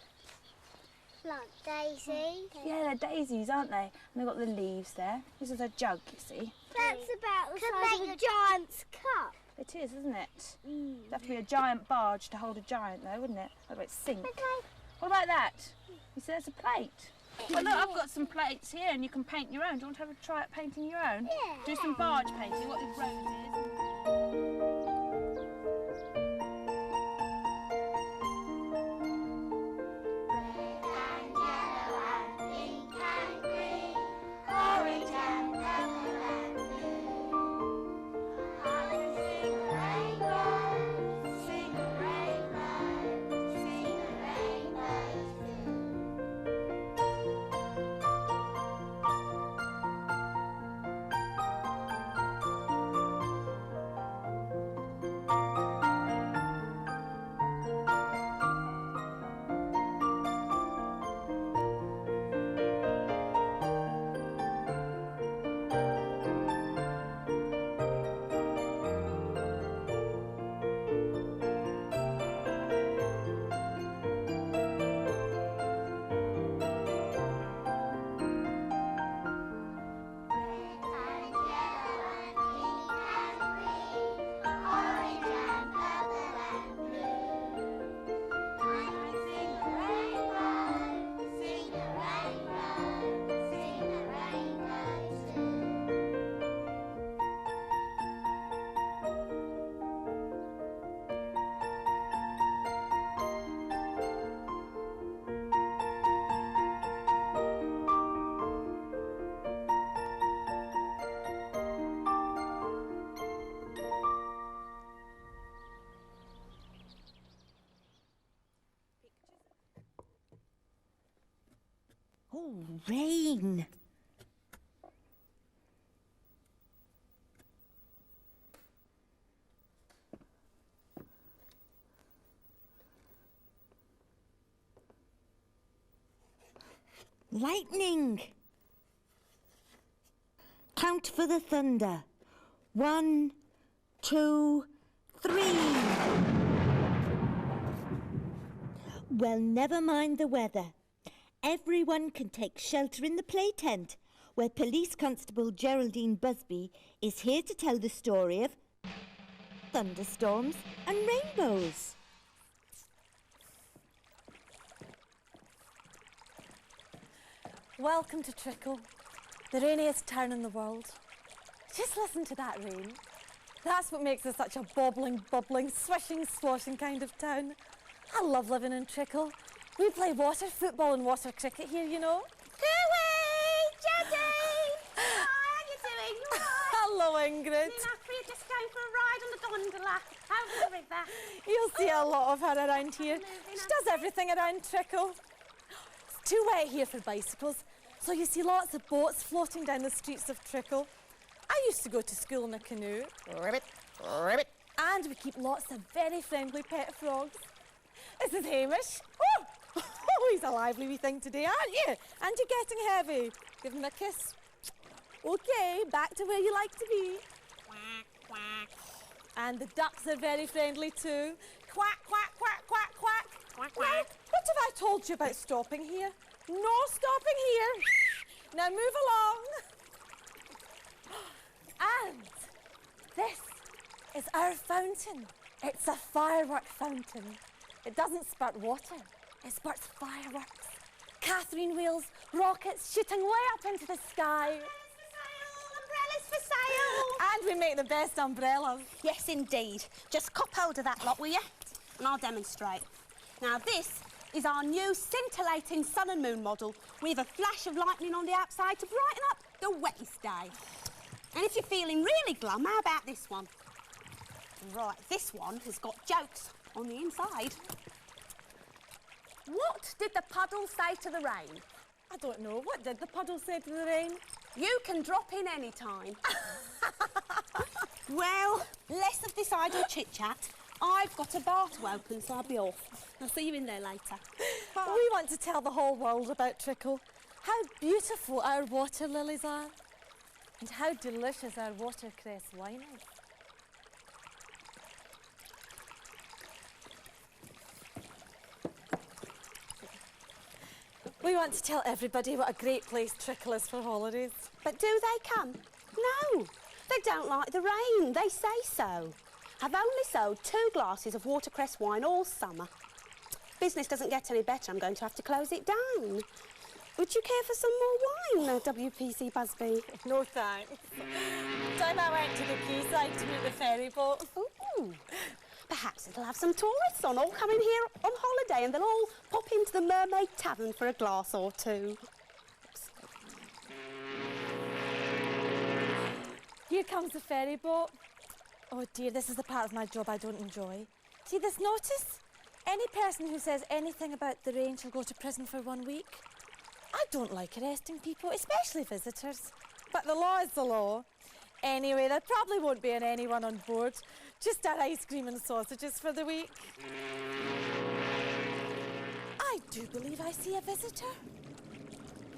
Like daisies. Yeah, they're daisies, aren't they? And they've got the leaves there. This is a jug, you see. That's about the size of a giant's cup. It is, isn't it? It'd have to be a giant barge to hold a giant, though, wouldn't it? Otherwise it'd sink. Okay. What about that? You see, there's a plate. Well, look, I've got some plates here and you can paint your own. Do you want to have a try at painting your own? Yeah. Do some barge painting, what with roses. Oh, rain. Lightning. Count for the thunder. 1, 2, 3. Well, never mind the weather. Everyone can take shelter in the play tent, where Police Constable Geraldine Busby is here to tell the story of thunderstorms and rainbows. Welcome to Trickle, the rainiest town in the world. Just listen to that rain. That's what makes it such a bobbling, bubbling, swishing, sloshing kind of town. I love living in Trickle. We play water football and water cricket here, you know. Cooey! Jadine! Hi, how you doing? You all right? Hello, Ingrid. We're just going for a ride on the gondola over the river. You'll see a lot of her around here. She does everything around Trickle. It's too wet here for bicycles, so you see lots of boats floating down the streets of Trickle. I used to go to school in a canoe. Ribbit, ribbit. And we keep lots of very friendly pet frogs. This is Hamish. Oh! Oh, he's a lively wee thing today, aren't you? And you're getting heavy. Give him a kiss. OK, back to where you like to be. Quack, quack. And the ducks are very friendly too. Quack, quack, quack, quack, quack. Quack, Now, quack. what have I told you about stopping here? No stopping here. Now move along. And this is our fountain. It's a firework fountain. It doesn't spurt water, it spurts fireworks. Catherine wheels, rockets shooting way up into the sky. Umbrellas for sale! And we make the best umbrellas. Yes, indeed. Just cop hold of that lot, will you? And I'll demonstrate. Now, this is our new scintillating sun and moon model with a flash of lightning on the outside to brighten up the wettest day. And if you're feeling really glum, how about this one? Right, this one has got jokes on the inside. What did the puddle say to the rain? I don't know. What did the puddle say to the rain? You can drop in any time. Well, less of this idle chit-chat. I've got a bar to open, so I'll be off. I'll see you in there later. We want to tell the whole world about Trickle. How beautiful our water lilies are. And how delicious our watercress wine is. We want to tell everybody what a great place Trickle is for holidays. But do they come? No, they don't like the rain. They say so. I've only sold 2 glasses of watercress wine all summer. Business doesn't get any better. I'm going to have to close it down. Would you care for some more wine, WPC Busby? No thanks. Time I went to the quayside to meet the ferry boat. Ooh. Perhaps it'll have some tourists on, all coming here on holiday, and they'll all pop into the Mermaid Tavern for a glass or two. Here comes the ferry boat. Oh dear, this is the part of my job I don't enjoy. See this notice? Any person who says anything about the rain shall go to prison for 1 week. I don't like arresting people, especially visitors. But the law is the law. Anyway, there probably won't be anyone on board. Just our ice cream and sausages for the week. I do believe I see a visitor.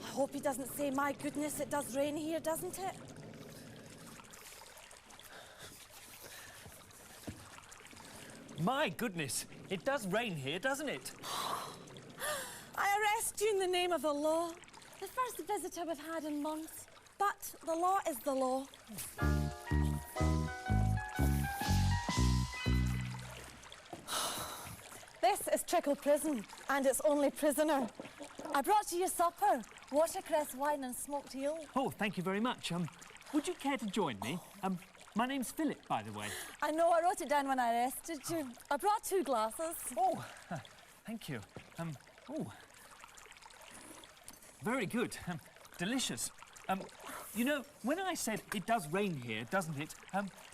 I hope he doesn't say, my goodness, it does rain here, doesn't it? My goodness, it does rain here, doesn't it? I arrest you in the name of the law. The first visitor we've had in months. But the law is the law. This is Trickle Prison, and its only prisoner. I brought you your supper, watercress wine and smoked eel. Oh, thank you very much. Would you care to join me? My name's Philip, by the way. I know, I wrote it down when I arrested you. I brought 2 glasses. Oh, thank you. Oh, very good. Delicious. You know, when I said it does rain here, doesn't it?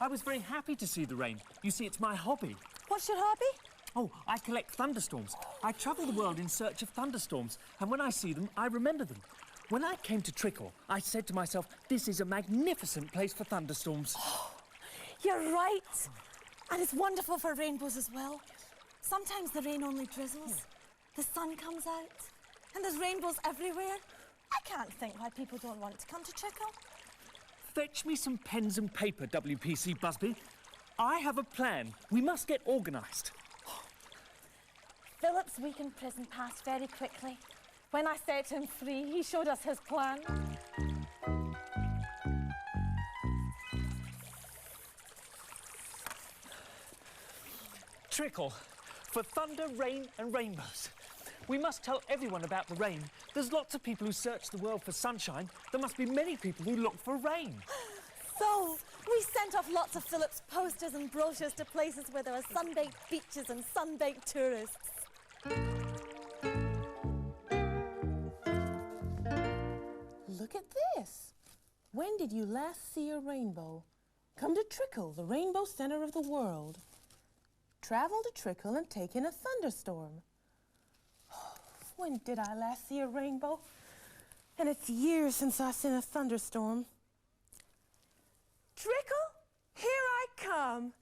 I was very happy to see the rain. You see, it's my hobby. What's your hobby? Oh, I collect thunderstorms. I travel the world in search of thunderstorms, and when I see them, I remember them. When I came to Trickle, I said to myself, this is a magnificent place for thunderstorms. You're right. And it's wonderful for rainbows as well. Sometimes the rain only drizzles. The sun comes out, and there's rainbows everywhere. I can't think why people don't want to come to Trickle. Fetch me some pens and paper, WPC Busby. I have a plan. We must get organised. Philip's week in prison passed very quickly. When I set him free, he showed us his plan. Trickle, for thunder, rain and rainbows. We must tell everyone about the rain. There's lots of people who search the world for sunshine. There must be many people who look for rain. So, we sent off lots of Philip's posters and brochures to places where there are sunbaked beaches and sunbaked tourists. Look at this. When did you last see a rainbow? Come to Trickle, the rainbow center of the world. Travel to Trickle and take in a thunderstorm. When did I last see a rainbow? And it's years since I've seen a thunderstorm. Trickle, here I come.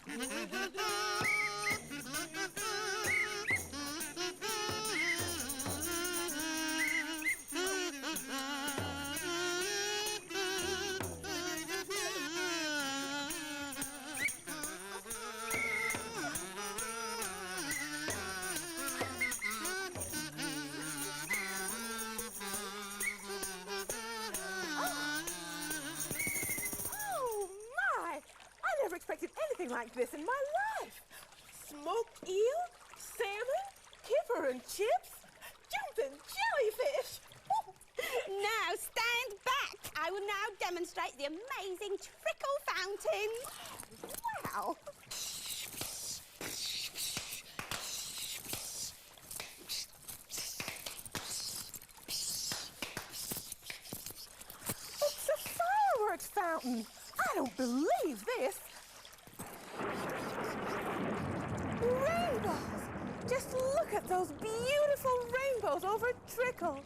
Expected anything like this in my life. Smoked eel, salmon, kipper and chips, jumping jellyfish. Now stand back. I will now demonstrate the amazing Trickle fountain. Wow. It's a fireworks fountain. I don't believe this. Rainbows! Just look at those beautiful rainbows over Trickle.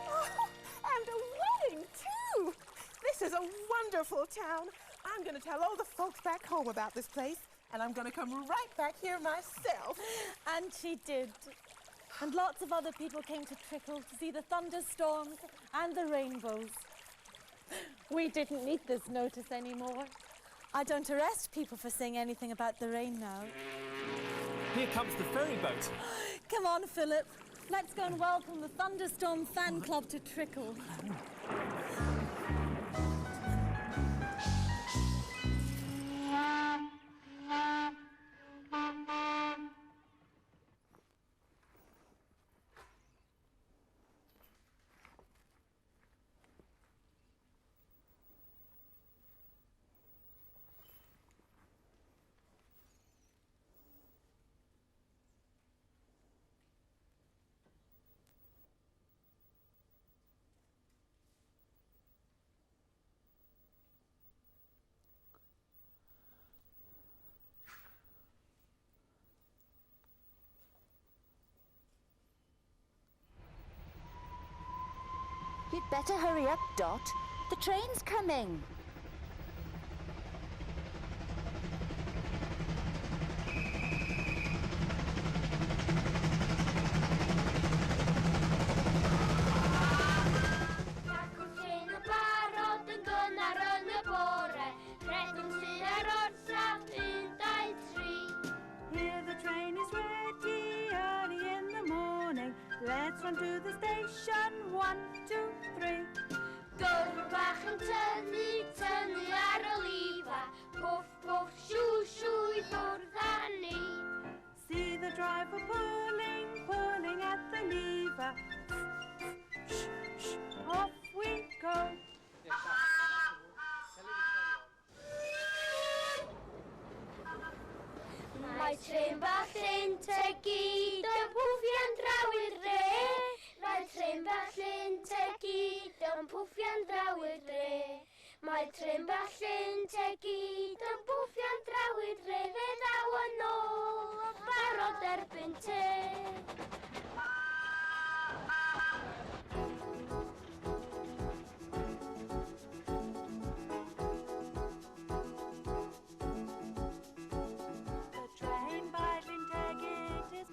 Oh, and a wedding too! This is a wonderful town. I'm going to tell all the folks back home about this place, and I'm going to come right back here myself. And she did. And lots of other people came to Trickle to see the thunderstorms and the rainbows. We didn't need this notice anymore. I don't arrest people for saying anything about the rain now. Here comes the ferry boat. Come on, Philip. Let's go and welcome the Thunderstorm Fan Club to Trickle. You'd better hurry up, Dot. The train's coming. Here the train is ready early in the morning. Let's run to the station, 1, 2, 3. Door bach yn tynnu ar y lifa. Puff, puff, shoo, shoo, I ffwrdd â ni. See the driver pulling at the lever. Shh, shh, off we go. Mae tren bach lint e gyd yn pwfio'n draw i'r dre. Mae tren bach lint e gyd yn pwffio'n draw i'r dre. Mae tren bach yn tegid yn pwffio'n draw i'r dre. Fe daw yn ôl, barod erbyn te.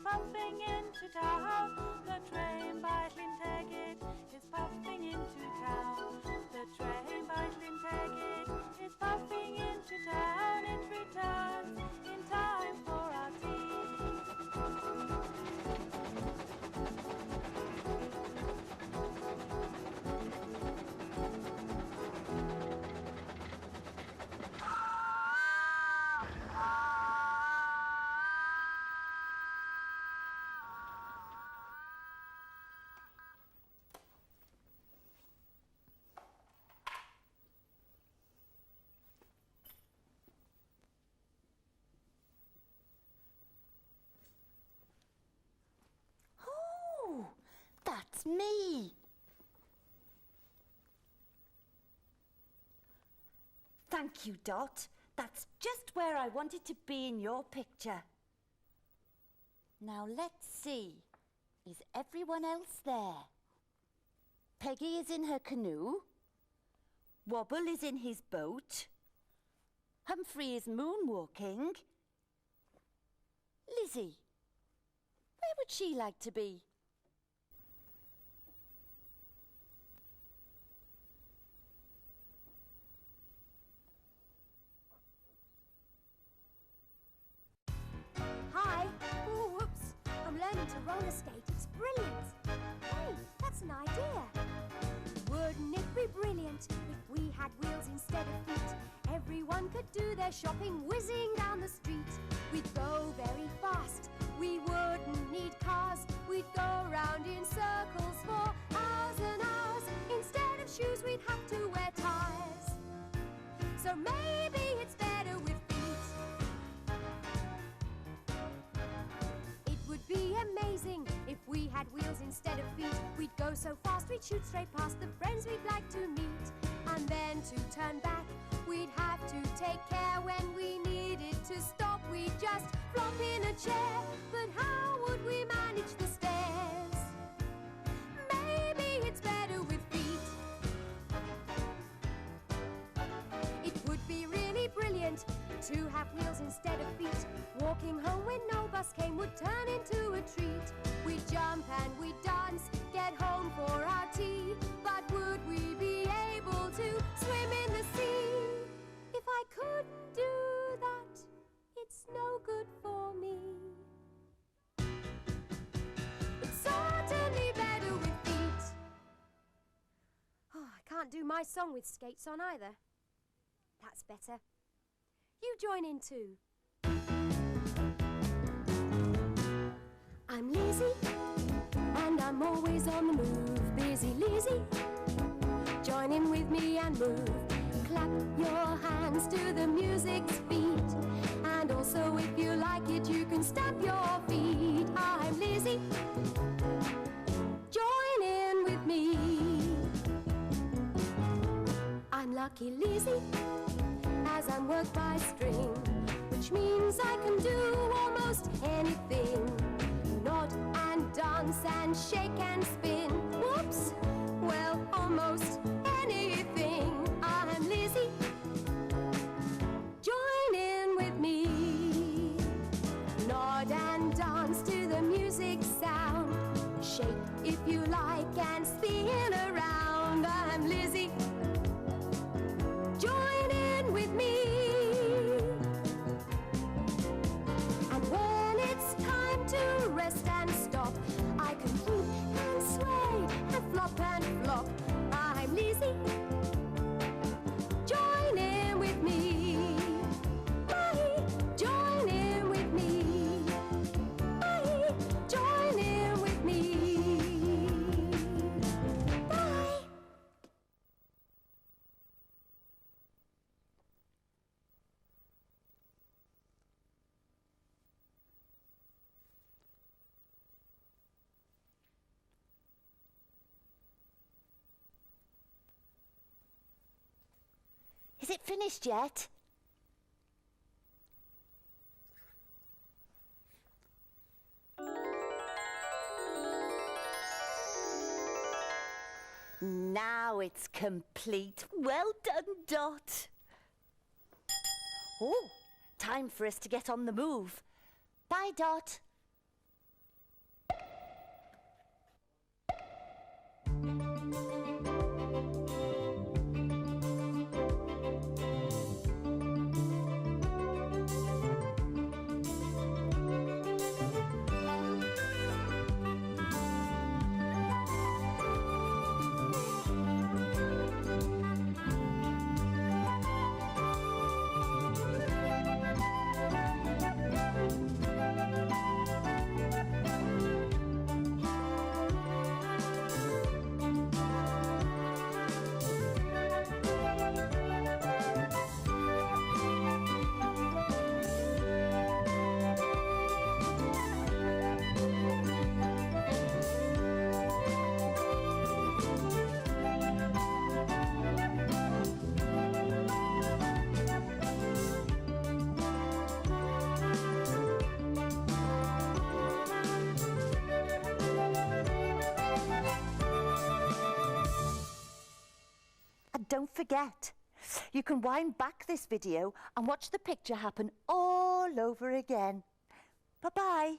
Puffing into town. The train by Llyn-Tegid is puffing into town. The train by Llyn-Tegid is puffing into town. It returns in time for our tea. That's me. Thank you, Dot. That's just where I wanted to be in your picture. Now let's see. Is everyone else there? Peggy is in her canoe. Wobble is in his boat. Humphrey is moonwalking. Lizzie, where would she like to be? Hi. Oh, whoops. I'm learning to roller skate. It's brilliant. Hey, that's an idea. Wouldn't it be brilliant if we had wheels instead of feet? Everyone could do their shopping whizzing down the street. We'd go very fast. We wouldn't need cars. We'd go round in circles for hours and hours. Instead of shoes, we'd have to wear tires. So maybe it's better with feet. It would be amazing if we had wheels instead of feet. We'd go so fast we'd shoot straight past the friends we'd like to meet. And then to turn back, we'd have to take care. When we needed to stop, we'd just flop in a chair. But how would we manage the stairs? Maybe it's better with feet. It would be really brilliant to have wheels instead of feet. Walking home when no bus came would turn into a treat. We'd jump and we'd dance, get home for our tea. But would we be able to swim in the sea? If I couldn't do that, it's no good for me. It's certainly better with feet. Oh, I can't do my song with skates on either. That's better. You join in too. I'm Lizzie, and I'm always on the move. Busy Lizzie, join in with me and move. Clap your hands to the music's beat. And also if you like it, you can stamp your feet. I'm Lizzie, join in with me. I'm Lucky Lizzie, as I'm worked by string, which means I can do almost anything. Nod and dance and shake and spin. Whoops, well, almost anything. I'm Lizzie, join in with me. Nod and dance to the music sound. Shake if you like and spin around. I'm Lizzie, join in with me. And when it's time to rest and stop, I can move and sway and flop and flop. I'm Lizzie, Is it finished yet? Now it's complete. Well done, Dot. Oh, time for us to get on the move. Bye, Dot. Don't forget, you can wind back this video and watch the picture happen all over again. Bye-bye.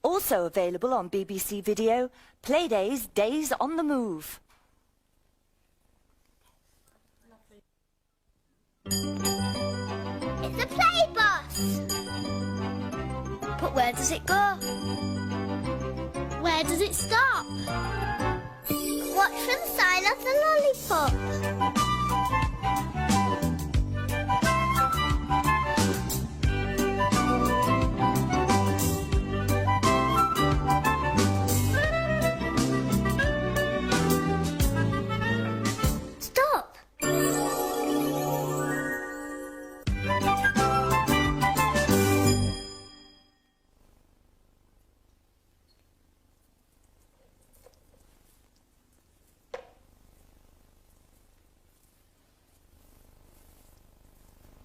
Also available on BBC Video, Playdays Days on the Move. It's a play bus! But where does it go? Where does it stop? Watch for the sign of the lollipop.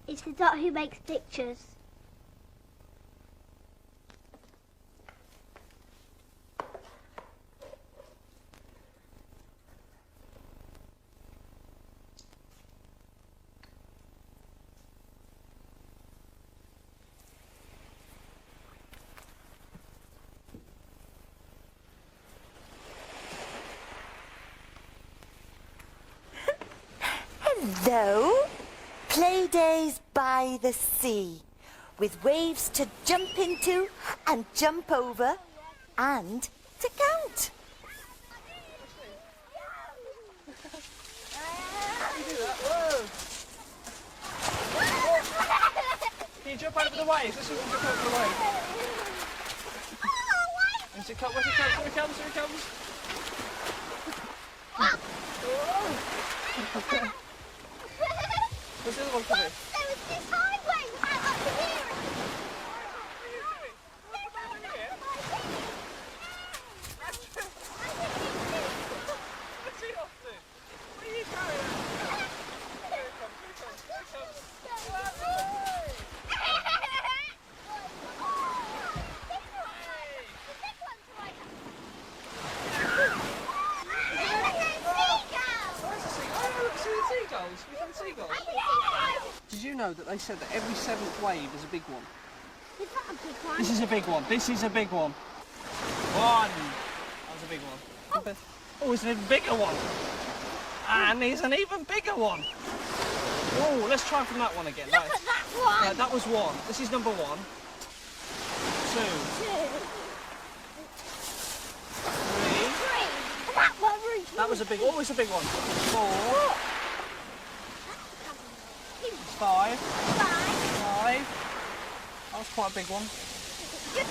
It's the Dot who makes pictures. Hello. Playdays by the sea, with waves to jump into and jump over and to count. Can you jump out of the waves? Let's just jump out of the waves. Where's it come? Where's it come? Here it comes, here it comes. Where's the other one coming? There was this highway right up to here. Did you know that they said that every 7th wave is a big one? Is that a big one? This is a big one. This is a big one. One. That was a big one. Oh, it's an even bigger one. And there's an even bigger one. Oh, let's try from that one again. Look at that one. Yeah, that was 1. This is number 1. 2. That was a big, always a big one. 4. 5. 5. That was quite a big one. 6.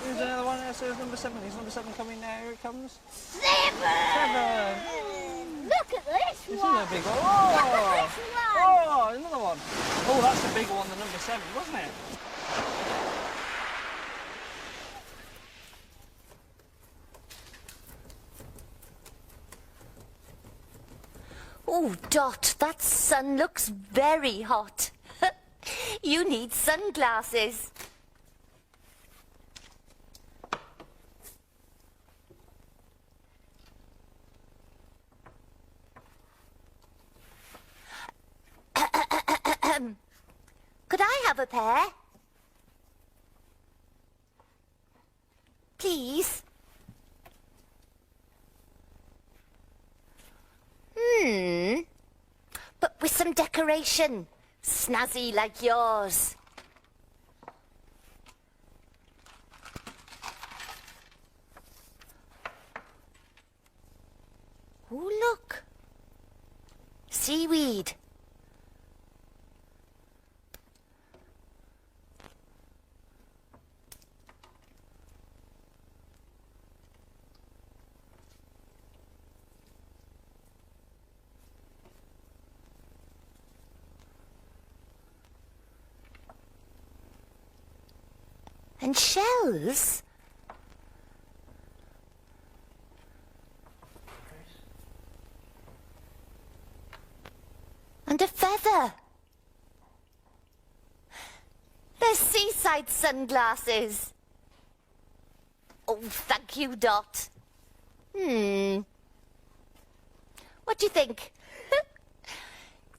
Here's another one. There's number 7. Is number 7 coming now? Here it comes. 7. 7. Look at this This one. is a big one. Look Oh, at this one. oh, another one. Oh, that's a bigger one than number 7, wasn't it? Oh, Dot, that sun looks very hot. You need sunglasses. Could I have a pair? Please? But with some decoration. Snazzy like yours. Oh, look. Seaweed. And shells. And a feather. They're seaside sunglasses. Oh, thank you, Dot. What do you think?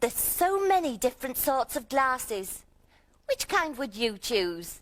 There's so many different sorts of glasses. Which kind would you choose?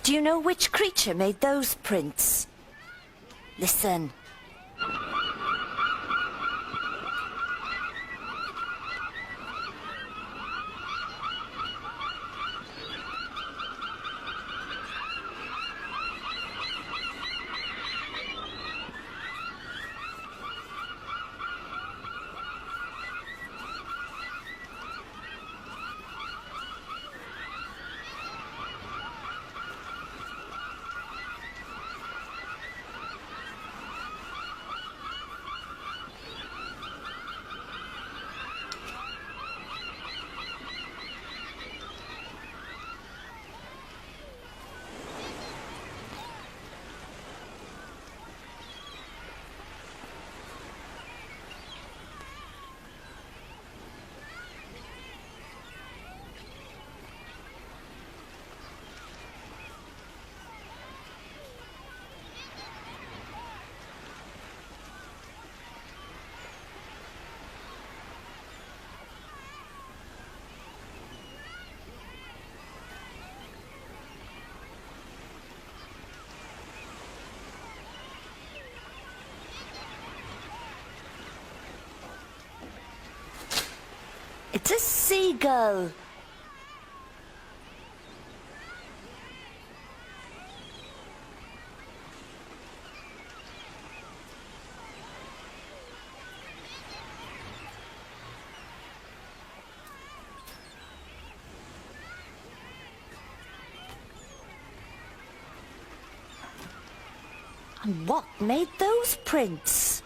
Do you know which creature made those prints? Listen. It's a seagull. And what made those prints?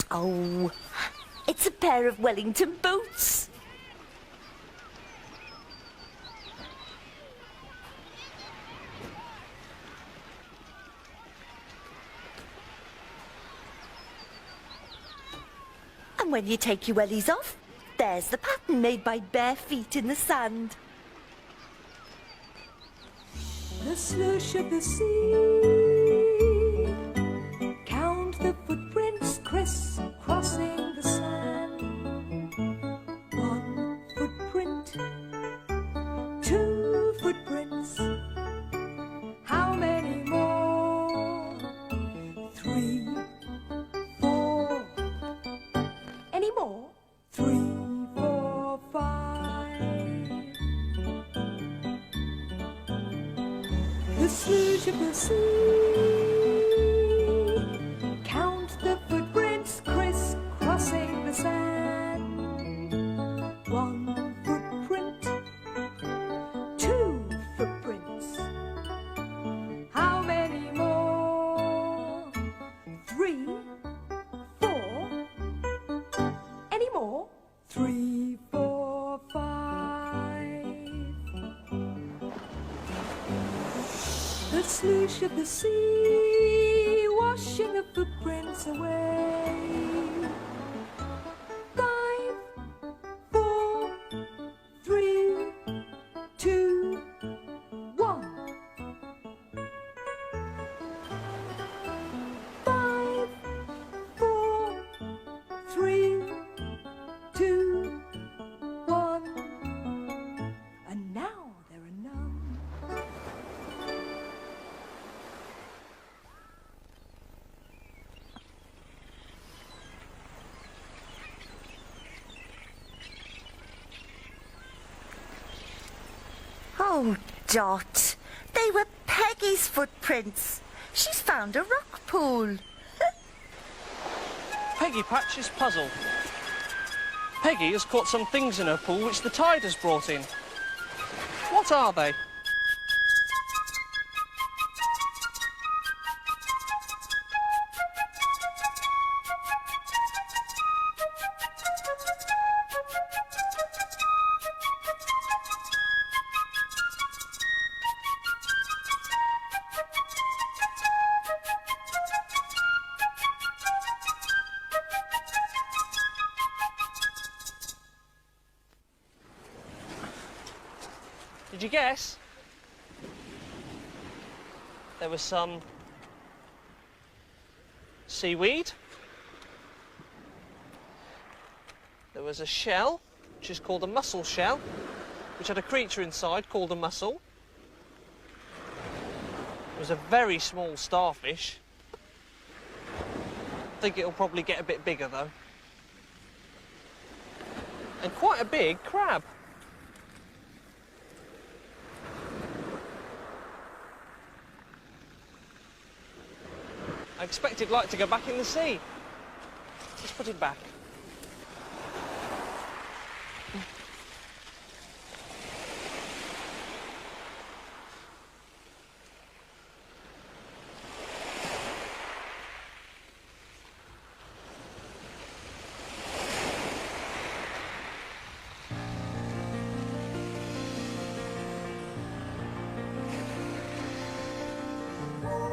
Oh, it's a pair of Wellington boots. And when you take your wellies off, there's the pattern made by bare feet in the sand. The slush of the sea. Count the footprints criss-crossing the sand. 1 footprint, 2 footprints. How many more? 3, 4. Any more? 3, 4, 5. The slush of the sea. Count the footprints criss-crossing the sand. 1 footprint, 2 footprints. How many more? 3, 4. Any more? 3, 4, 5. The slush of the sea, washing the footprints away. 5, 4, 3, 2, 1. 5, 4, 3, 2, 1. And now there are none. Oh, Dot, they were Peggy's footprints. She's found a rock pool. Peggy Patch's puzzle. Peggy has caught some things in her pool which the tide has brought in. What are they? Did you guess? There was some seaweed. There was a shell, which is called a mussel shell, which had a creature inside called a mussel. There was a very small starfish. I think it'll probably get a bit bigger though. And quite a big crab. I expected Light to go back in the sea. Let's put it back.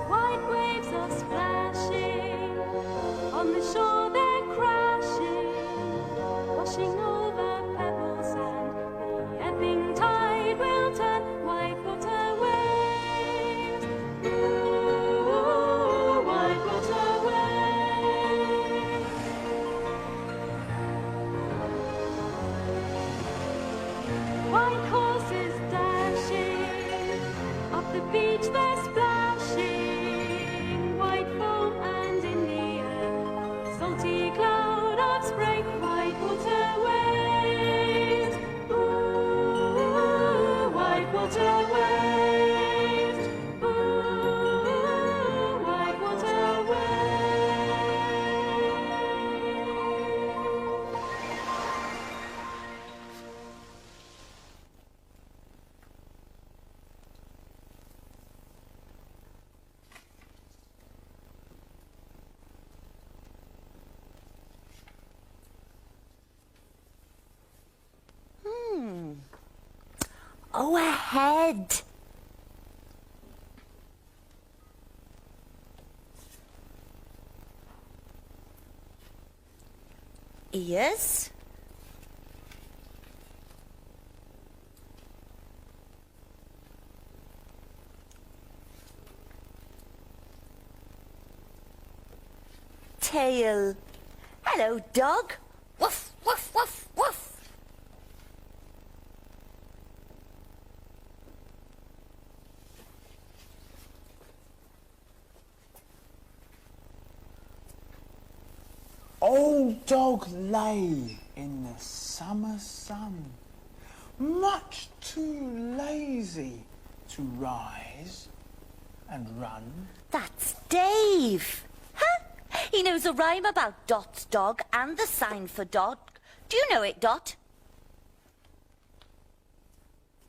White waves are splashing on the shore, they're crashing, washing over pebbles, and the ebbing tide will turn white water waves. Ooh, white water waves. White horses dashing up the beach, they're splashing. White Oh, a head. Ears. Tail. Hello, dog. Woof, woof, woof, woof. Old dog lay in the summer sun, much too lazy to rise and run. That's Dave. Huh? He knows a rhyme about Dot's dog and the sign for dog. Do you know it, Dot?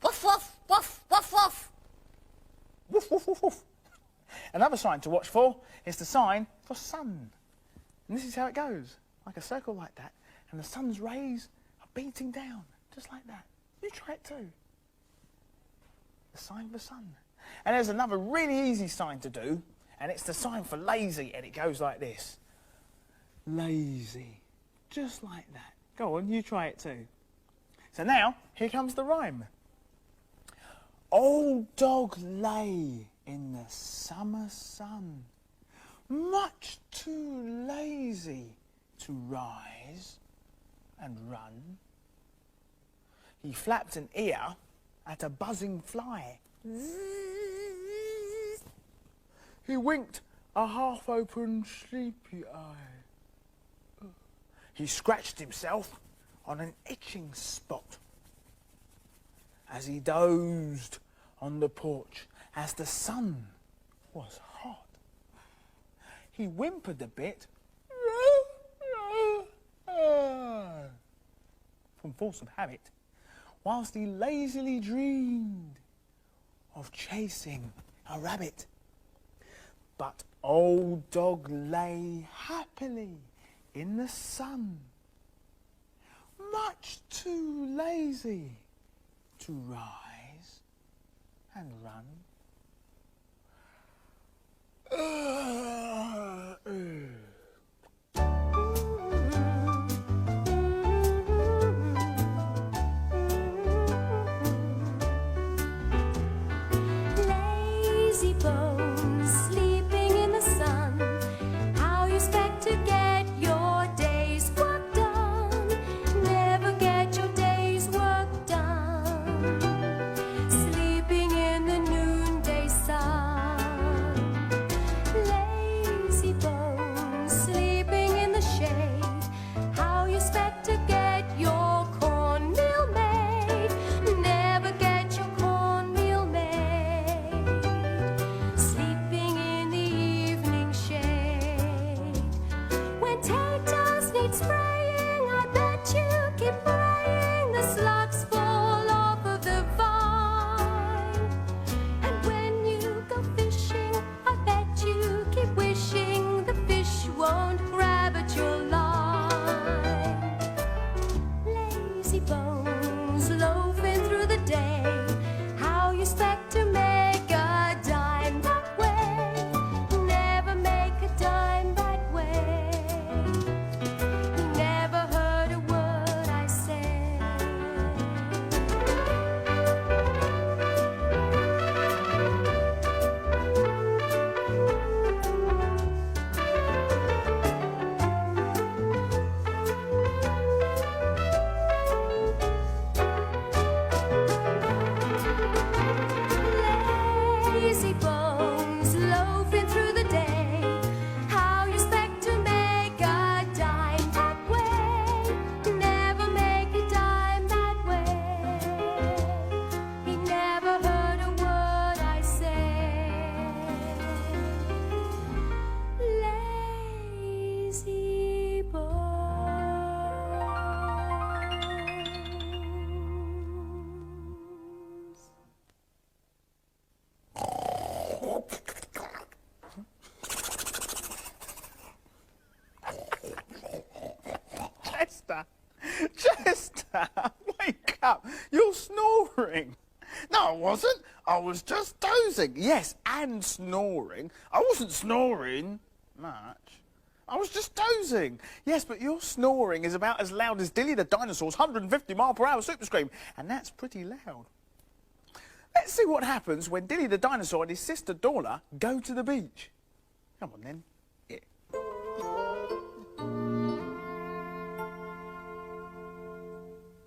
Woof, woof, woof, woof, woof. Woof, woof, woof, woof. Another sign to watch for is the sign for sun. And this is how it goes, like a circle like that, and the sun's rays are beating down, just like that. You try it too. The sign for sun. And there's another really easy sign to do, and it's the sign for lazy, and it goes like this. Lazy. Just like that. Go on, you try it too. So now, here comes the rhyme. Old dog lay in the summer sun, much too lazy to rise and run. He flapped an ear at a buzzing fly. He winked a half-open sleepy eye. He scratched himself on an itching spot as he dozed on the porch as the sun was hot. He whimpered a bit from force of habit, whilst he lazily dreamed of chasing a rabbit. But old dog lay happily in the sun, much too lazy to rise and run. Lazy bones sleeping in the sun. How you expect to get your day's work done? Never get your day's work done. Sleeping in the noonday sun. No, I wasn't. I was just dozing. Yes, and snoring. I wasn't snoring much. I was just dozing. Yes, but your snoring is about as loud as Dilly the dinosaur's 150-mile-per-hour super scream, and that's pretty loud. Let's see what happens when Dilly the dinosaur and his sister Dora go to the beach. Come on, then. Yeah.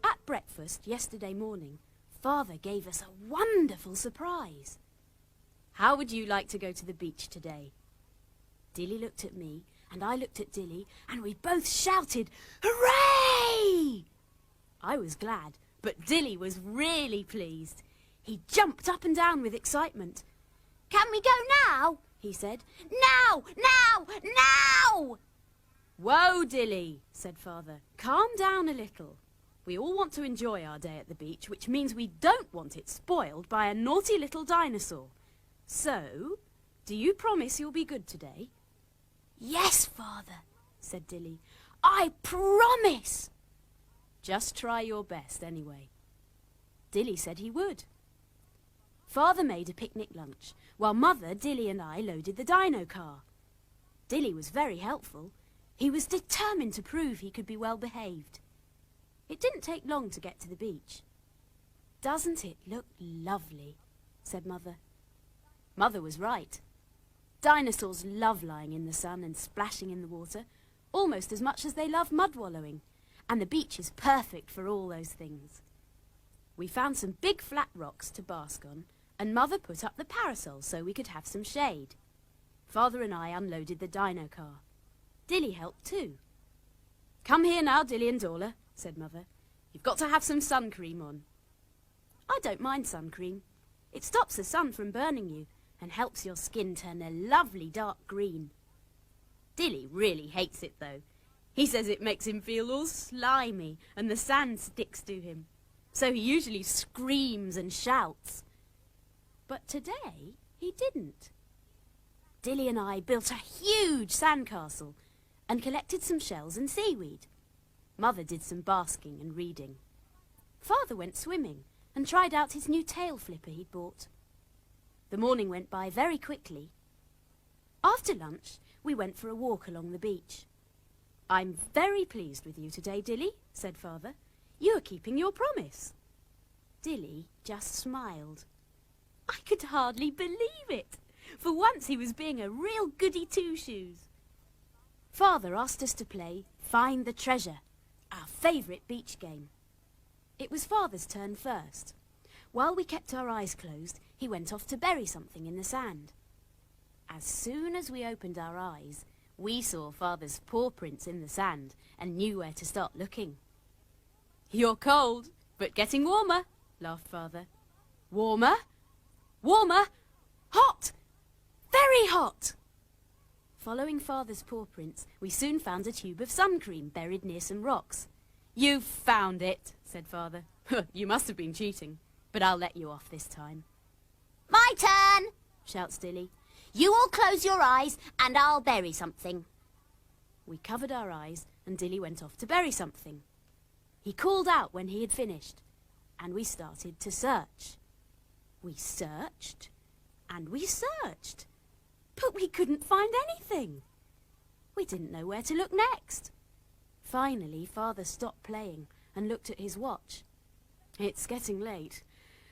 At breakfast yesterday morning, Father gave us a wonderful surprise. How would you like to go to the beach today? Dilly looked at me, and I looked at Dilly, and we both shouted, "Hooray!" I was glad, but Dilly was really pleased. He jumped up and down with excitement. "Can we go now?" he said. "Now! Now! Now!" "Whoa, Dilly," said Father. "Calm down a little. We all want to enjoy our day at the beach, which means we don't want it spoiled by a naughty little dinosaur. So, do you promise you'll be good today?" "Yes, Father," said Dilly. "I promise." "Just try your best anyway." Dilly said he would. Father made a picnic lunch, while Mother, Dilly and I loaded the dino car. Dilly was very helpful. He was determined to prove he could be well behaved. It didn't take long to get to the beach. "Doesn't it look lovely?" said Mother. Mother was right. Dinosaurs love lying in the sun and splashing in the water, almost as much as they love mud wallowing, and the beach is perfect for all those things. We found some big flat rocks to bask on, and Mother put up the parasol so we could have some shade. Father and I unloaded the dino car. Dilly helped too. "Come here now, Dilly and Dora," said Mother. "You've got to have some sun cream on." "I don't mind sun cream. It stops the sun from burning you and helps your skin turn a lovely dark green." Dilly really hates it though. He says it makes him feel all slimy and the sand sticks to him. So he usually screams and shouts. But today he didn't. Dilly and I built a huge sandcastle and collected some shells and seaweed. Mother did some basking and reading. Father went swimming and tried out his new tail flipper he'd bought. The morning went by very quickly. After lunch, we went for a walk along the beach. "I'm very pleased with you today, Dilly," said Father. "You are keeping your promise." Dilly just smiled. I could hardly believe it. For once he was being a real goody two-shoes. Father asked us to play Find the Treasure, our favourite beach game. It was Father's turn first. While we kept our eyes closed, he went off to bury something in the sand. As soon as we opened our eyes, we saw Father's paw prints in the sand and knew where to start looking. "You're cold, but getting warmer," laughed Father. "Warmer? Warmer? Hot! Very hot!" Following Father's paw prints, we soon found a tube of sun cream buried near some rocks. "You've found it," said Father. "You must have been cheating, but I'll let you off this time." "My turn," shouts Dilly. "You all close your eyes and I'll bury something." We covered our eyes and Dilly went off to bury something. He called out when he had finished, and we started to search. We searched and we searched, but we couldn't find anything. We didn't know where to look next. Finally, Father stopped playing and looked at his watch. "It's getting late.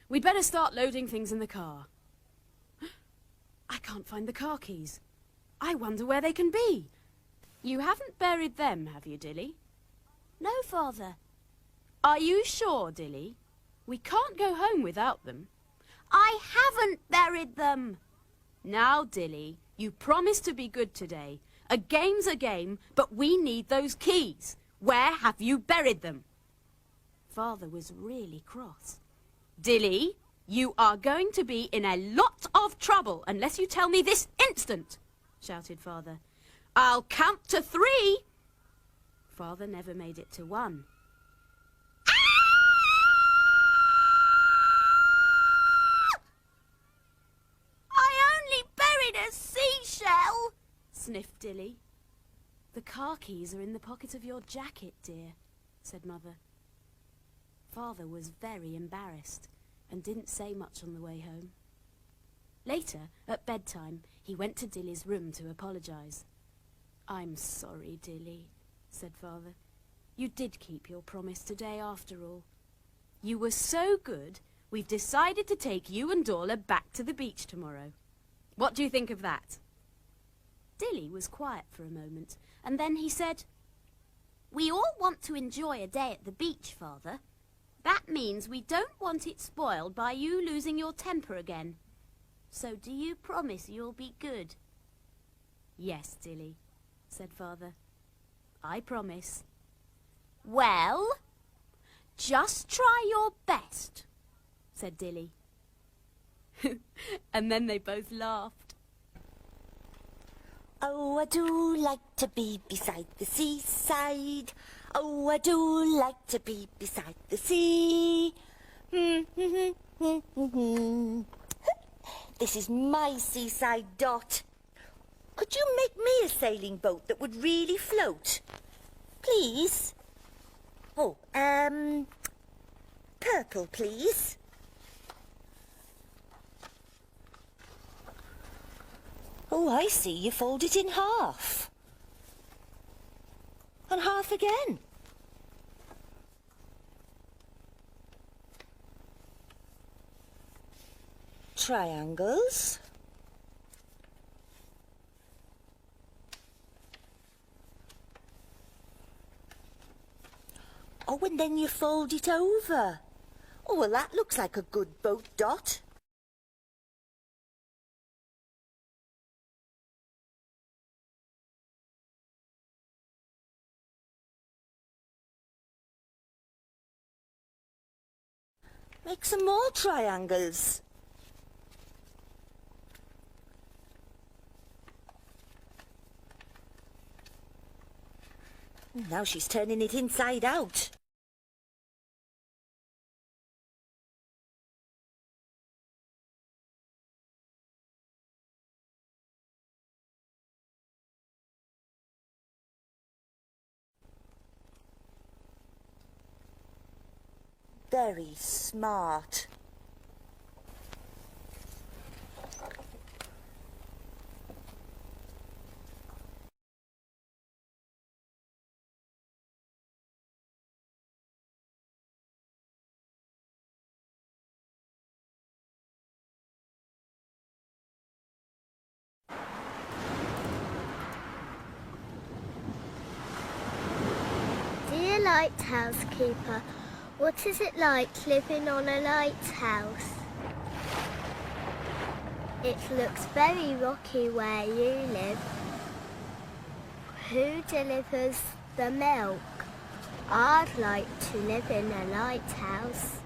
We'd better start loading things in the car." I can't find the car keys. I wonder where they can be. You haven't buried them, have you, Dilly? "No, Father." "Are you sure, Dilly? We can't go home without them." "I haven't buried them." "Now, Dilly, you promised to be good today. A game's a game, but we need those keys. Where have you buried them?" Father was really cross. "Dilly, you are going to be in a lot of trouble unless you tell me this instant," shouted Father. "I'll count to 3. Father never made it to 1. "I only buried a seashell," sniffed Dilly. "The car keys are in the pocket of your jacket, dear," said Mother. Father was very embarrassed. and didn't say much on the way home. Later, at bedtime, he went to Dilly's room to apologise. "I'm sorry, Dilly," said Father. "You did keep your promise today after all. You were so good, we've decided to take you and Dorla back to the beach tomorrow. What do you think of that?" Dilly was quiet for a moment, and then he said, "We all want to enjoy a day at the beach, Father. That means we don't want it spoiled by you losing your temper again. So do you promise you'll be good?" "Yes, Dilly," said Father. "I promise." "Well, "Just try your best," said Dilly. And then they both laughed. Oh, I do like to be beside the seaside. Oh, I do like to be beside the sea. This is my seaside, Dot. Could you make me a sailing boat that would really float? Please? Oh, purple, please. Oh, I see. You fold it in half. And half again. Triangles. Oh, and then you fold it over. Oh, well, that looks like a good boat, Dot. Make some more triangles. Now she's turning it inside out. Very smart. Dear lighthouse keeper, what is it like living on a lighthouse? It looks very rocky where you live. Who delivers the milk? I'd like to live in a lighthouse.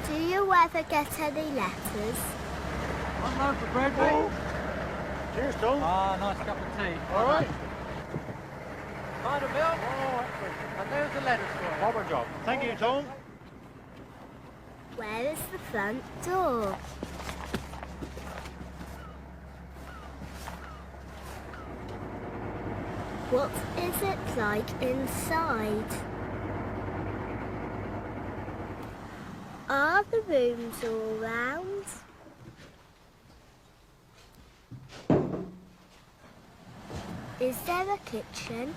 Do you ever get any letters? One loaf of bread, mate. Cheers, Tom. Ah, nice cup of tea. All right. Mind a bill? Oh, excellent. And there's the letters for you. Proper job. Thank you, Tom. Where is the front door? What is it like inside? Are the rooms all round? Is there a kitchen?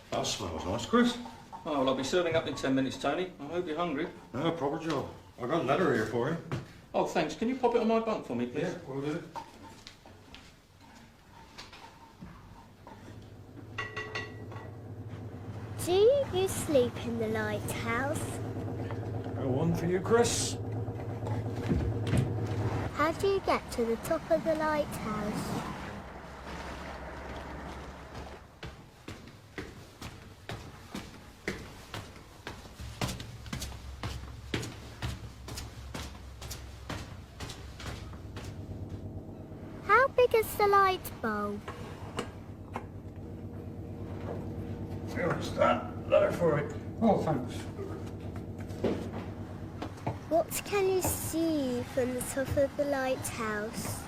That smells nice, Chris. Oh, well, I'll be serving up in 10 minutes, Tony. I hope you're hungry. No, proper job. I've got a letter here for you. Oh, thanks. Can you pop it on my bunk for me, please? Yeah, we'll do. Do you sleep in the lighthouse? Got one for you, Chris. How do you get to the top of the lighthouse? How big is the light bulb? Here is that letter for you. Oh, thanks. What can you see from the top of the lighthouse?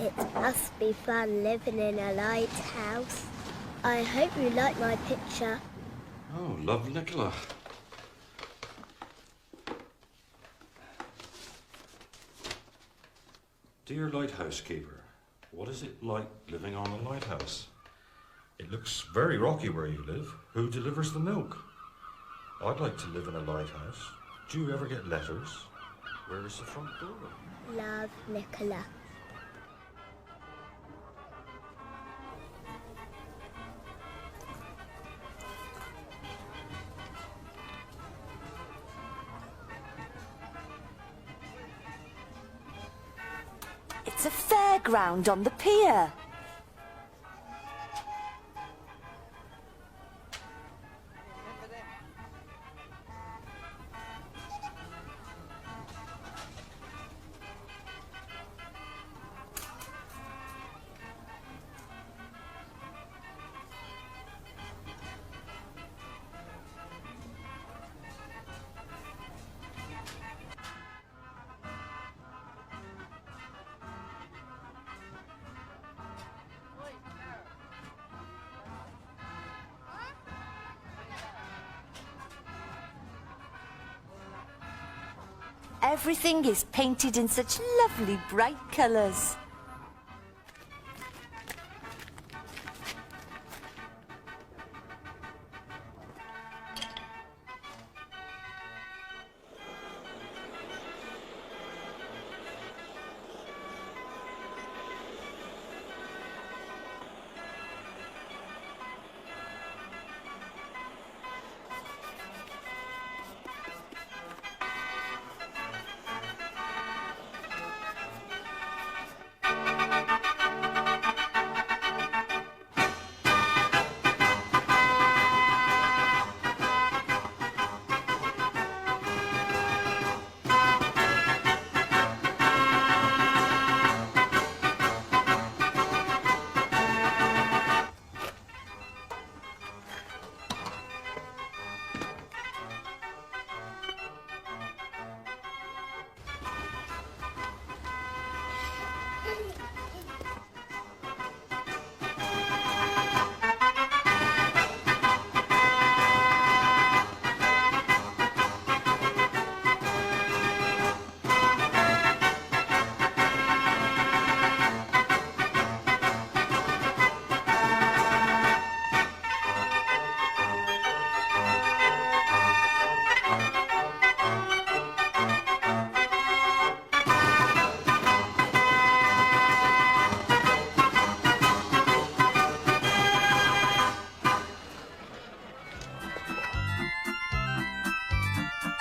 It must be fun living in a lighthouse. I hope you like my picture. Oh, love Nicola. Dear lighthouse keeper, what is it like living on a lighthouse? It looks very rocky where you live. Who delivers the milk? I'd like to live in a lighthouse. Do you ever get letters? Where is the front door? Love, Nicola. It's a fairground on the pier. Everything is painted in such lovely bright colours.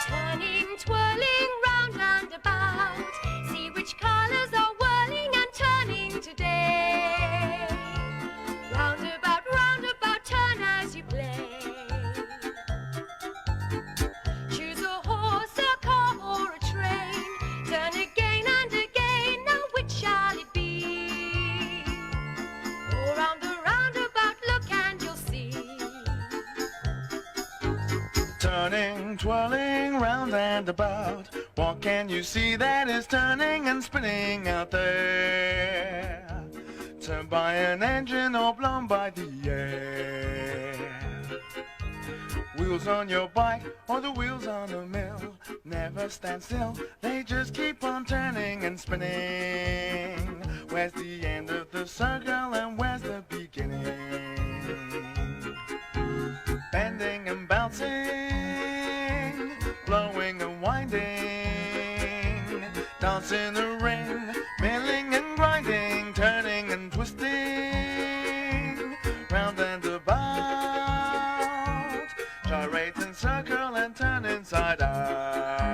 Turning, twirling, round and about. See which colours are whirling and turning today. Round about, turn as you play. Choose a horse, a car or a train. Turn again and again, now which shall it be? All round the roundabout, look and you'll see. Turning, twirling, round and about. What can you see that is turning and spinning out there? Turned by an engine or blown by the air. Wheels on your bike or the wheels on a mill never stand still, they just keep on turning and spinning. Where's the end of the circle and where's the beginning? Bending and bouncing, blowing and winding, dancing the ring, milling and grinding, turning and twisting, round and about, gyrate and circle and turn inside out.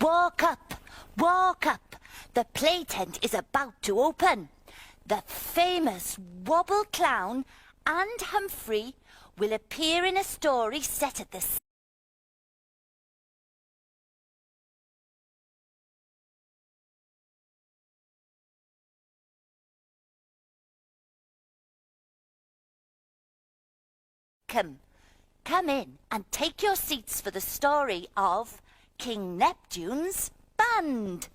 Walk up, walk up. The play tent is about to open. The famous Wobble Clown and Humphrey will appear in a story set at the Come in and take your seats for the story of King Neptune's Band.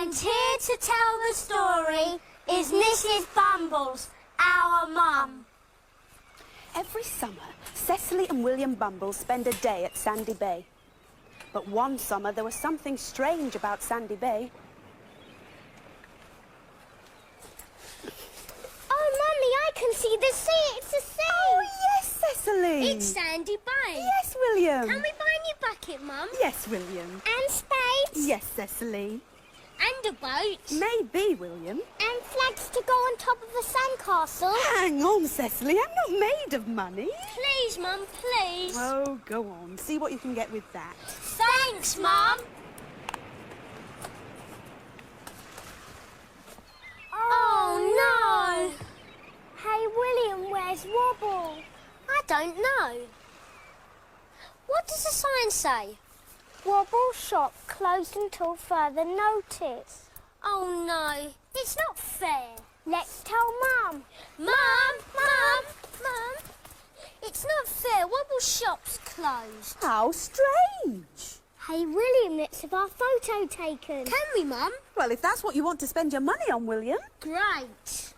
And here to tell the story is Mrs. Bumbles, our mum. Every summer, Cecily and William Bumble spend a day at Sandy Bay. But one summer there was something strange about Sandy Bay. Oh, Mummy, I can see the sea. It's the sea. Oh, yes, Cecily. It's Sandy Bay. Yes, William. Can we buy a new bucket, Mum? Yes, William. And spades? Yes, Cecily. And a boat? Maybe, William. And flags to go on top of the sandcastle? Hang on, Cecily. I'm not made of money. Please, Mum, please. Oh, go on. See what you can get with that. Thanks, Mum. Oh, no. Hey, William, where's Wobble? I don't know. What does the sign say? Wobble shop closed until further notice. Oh, no. It's not fair. Let's tell Mum. Mum! It's not fair. Wobble shop's closed. How strange. Hey, William, let's have our photo taken. Can we, Mum? Well, if that's what you want to spend your money on, William. Great.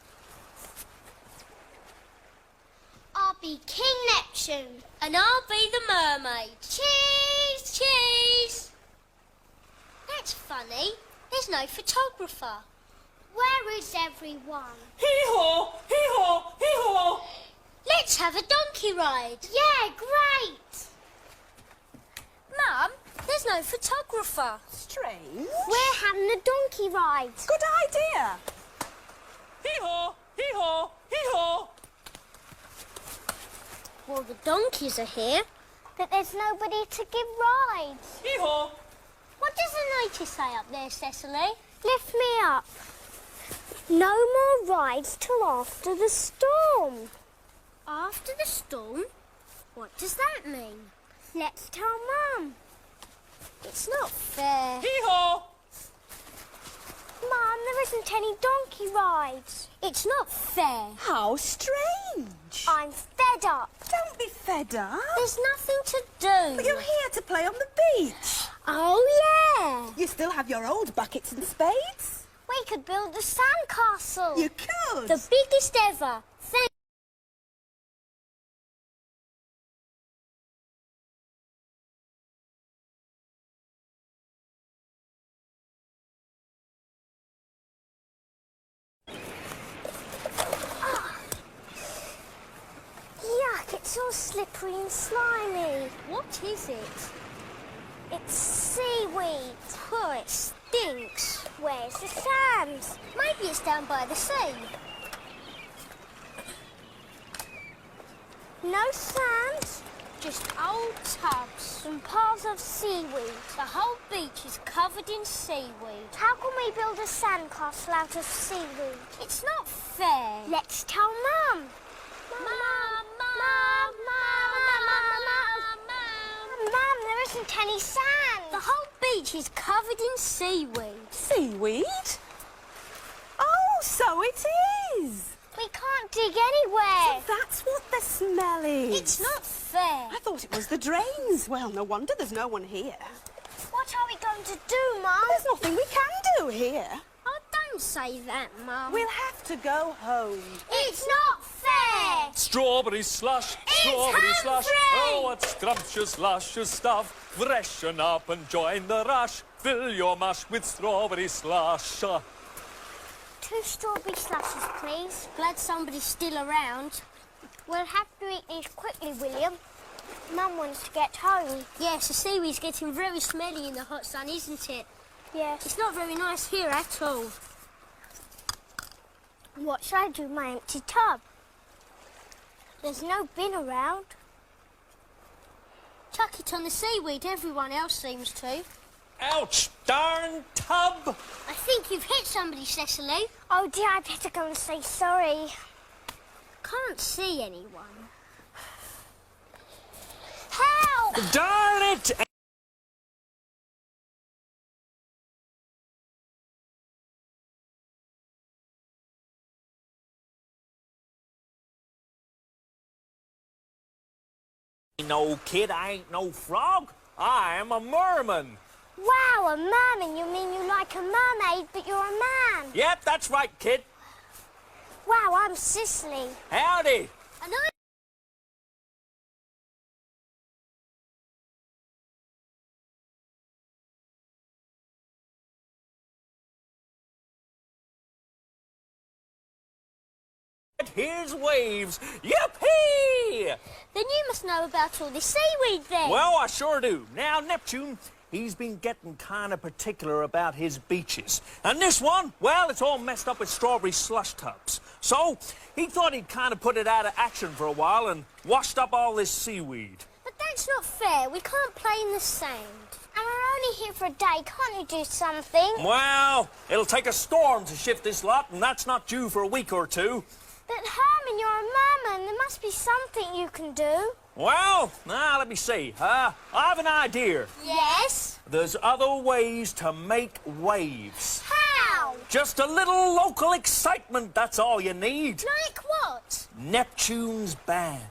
I'll be King Neptune. And I'll be the mermaid. Cheese, cheese. That's funny. There's no photographer. Where is everyone? Hee-haw! Hee-haw! Hee-haw! Let's have a donkey ride. Yeah, great. Mum, there's no photographer. Strange. We're having a donkey ride. Good idea. Hee-haw! Hee-haw! Hee-haw! Well, the donkeys are here, but there's nobody to give rides. Hee-haw! What does the notice say up there, Cecily? Lift me up. No more rides till after the storm. After the storm? What does that mean? Let's tell Mum. It's not fair. Hee-haw! Mum, there isn't any donkey rides. It's not fair. How strange. I'm fed up. Don't be fed up. There's nothing to do. But you're here to play on the beach. Oh, yeah. You still have your old buckets and spades. We could build a sandcastle. You could. The biggest ever. Thank Yuck, it's all slippery and slimy. What is it? It's seaweed. Oh, it stinks. Where's the sand? Maybe it's down by the sea. No sand, just old tubs and piles of seaweed. The whole beach is covered in seaweed. How can we build a sandcastle out of seaweed? It's not fair. Let's tell Mum. Mum, there isn't any sand. The whole beach is covered in seaweed. Seaweed? Oh, so it is. We can't dig anywhere. So that's what the smell is. It's not fair. I thought it was the drains. Well, no wonder there's no one here. What are we going to do, Mum? There's nothing we can do here. Oh, don't say that, Mum. We'll have to go home. It's not fair. Strawberry slush, strawberry slush. Oh, what scrumptious, luscious stuff. Freshen up and join the rush. Fill your mush with strawberry slush. 2 strawberry slushes, please. Glad somebody's still around. We'll have to eat these quickly, William. Mum wants to get home. Yes, the seaweed's getting very smelly in the hot sun, isn't it? Yes. It's not very nice here at all. What should I do with my empty tub? There's no bin around. Chuck it on the seaweed, everyone else seems to. Ouch, darn tub! I think you've hit somebody, Cecily. Oh dear, I better go and say sorry. Can't see anyone. Help! Darn it! No, kid, I ain't no frog. I am a merman. Wow, a merman. You mean you like a mermaid, but you're a man? Yep, that's right, kid. Wow, I'm Cicely. Howdy. And I... Here's waves. Yippee! Then you must know about all this seaweed then. Well, I sure do. Now, Neptune, he's been getting kind of particular about his beaches. And this one, well, it's all messed up with strawberry slush tubs. So he thought he'd kind of put it out of action for a while and washed up all this seaweed. But that's not fair. We can't play in the sand. And we're only here for a day. Can't you do something? Well, it'll take a storm to shift this lot, and that's not due for a week or two. But Herman, you're a merman. There must be something you can do. Well, now let me see. I have an idea. Yes? There's other ways to make waves. How? Just a little local excitement, that's all you need. Like what? Neptune's band.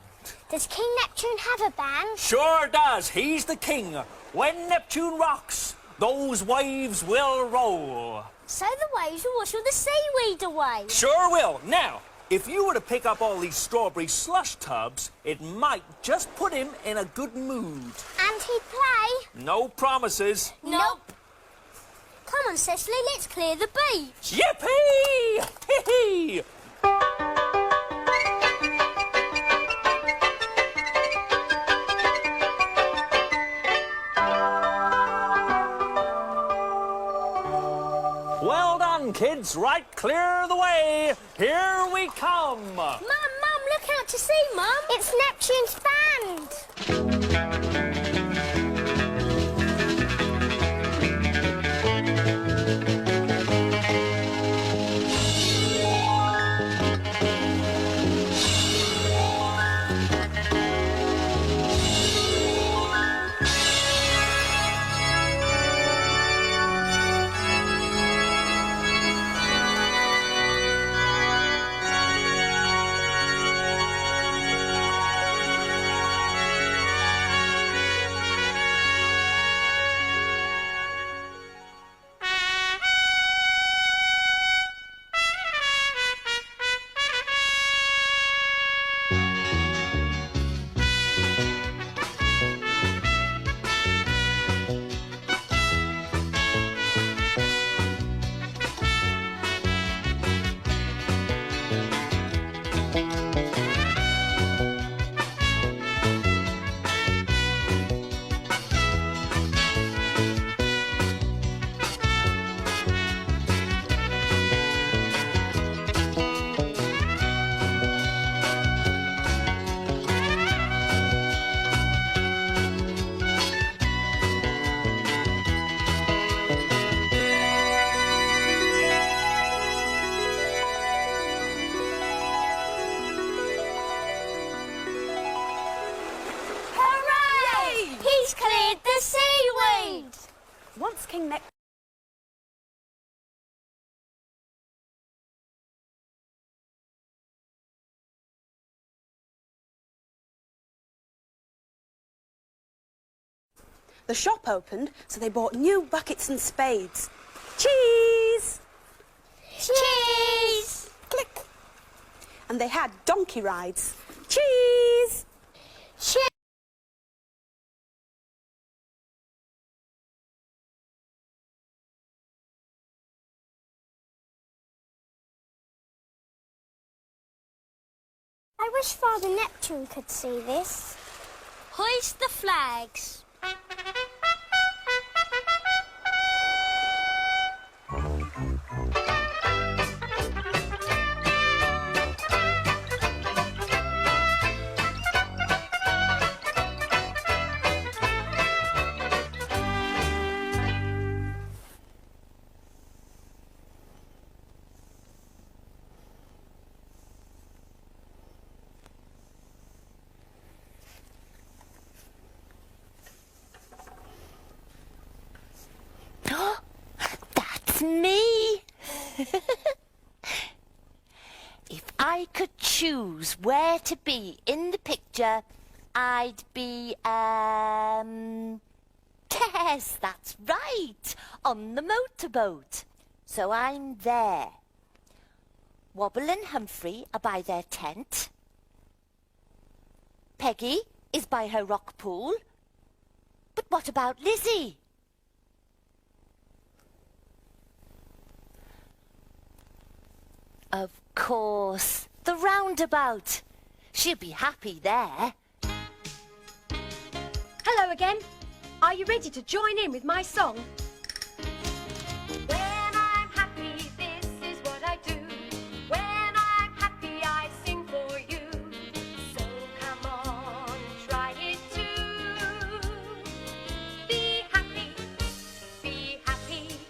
Does King Neptune have a band? Sure does. He's the king. When Neptune rocks, those waves will roll. So the waves will wash all the seaweed away. Sure will. Now, if you were to pick up all these strawberry slush tubs, it might just put him in a good mood. And he'd play? No promises. Nope. Come on, Cecily, let's clear the beach. Yippee! Hee-hee! Well done, kids. Right clear the way. Here we come. Mum, look out to sea, Mum. It's Neptune's band. He's cleared the seaweed! Once King Neptune... The shop opened, so they bought new buckets and spades. Cheese! Cheese! Click! And they had donkey rides. Cheese! Cheese! I wish Father Neptune could see this. Hoist the flags. That's me. If I could choose where to be in the picture, I'd be, yes, that's right, on the motorboat. So I'm there. Wobble and Humphrey are by their tent. Peggy is by her rock pool. But what about Lizzie? Of course, the roundabout. She'll be happy there. Hello again. Are you ready to join in with my song? When I'm happy, this is what I do. When I'm happy, I sing for you. So come on, try it too. Be happy, be happy.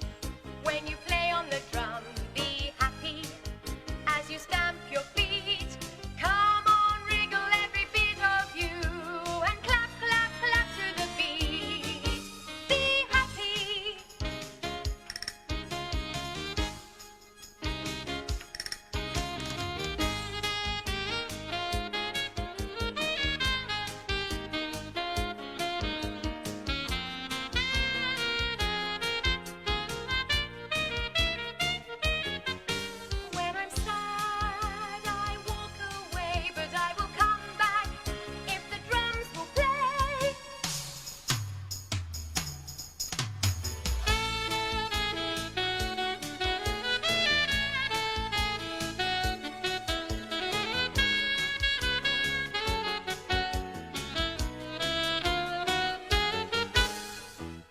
When you play on the drum, be happy. As you stamp your feet, come on, wriggle every bit of you, and clap, clap, clap to the beat. Be happy. When I'm sad, I walk away, but I will come back if the drums will play.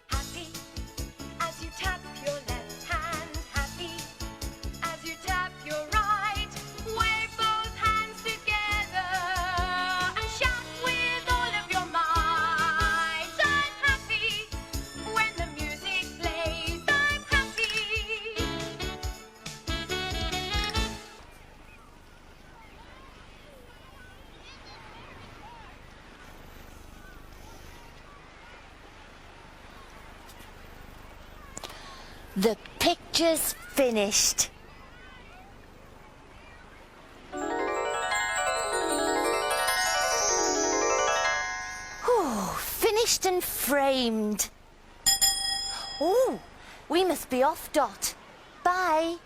Happy as you tap your left hand, happy as you tap your right. Wave both hands together and shout with all of your might. I'm happy when the music plays. I'm happy. The picture's finished. Oh, finished and framed. Oh, we must be off, Dot. Bye.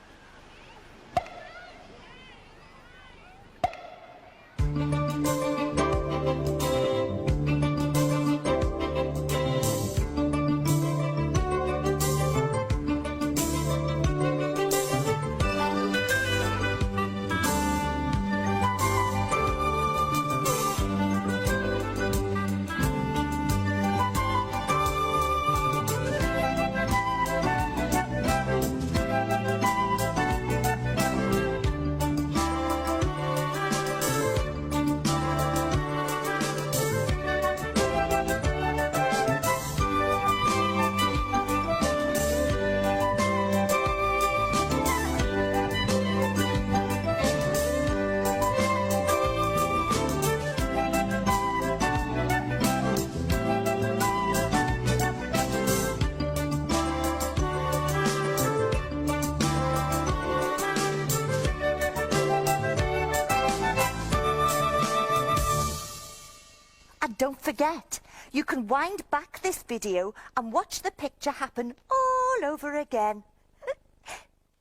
And don't forget, you can wind back this video and watch the picture happen all over again.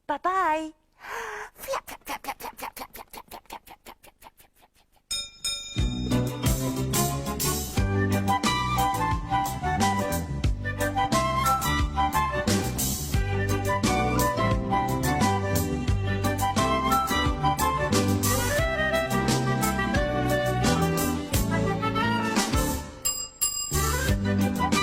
Bye-bye. Flap, flap, flap, flap, flap, flap, flap, flap, flap, flap, flap, flap, flap, flap, flap. Bye.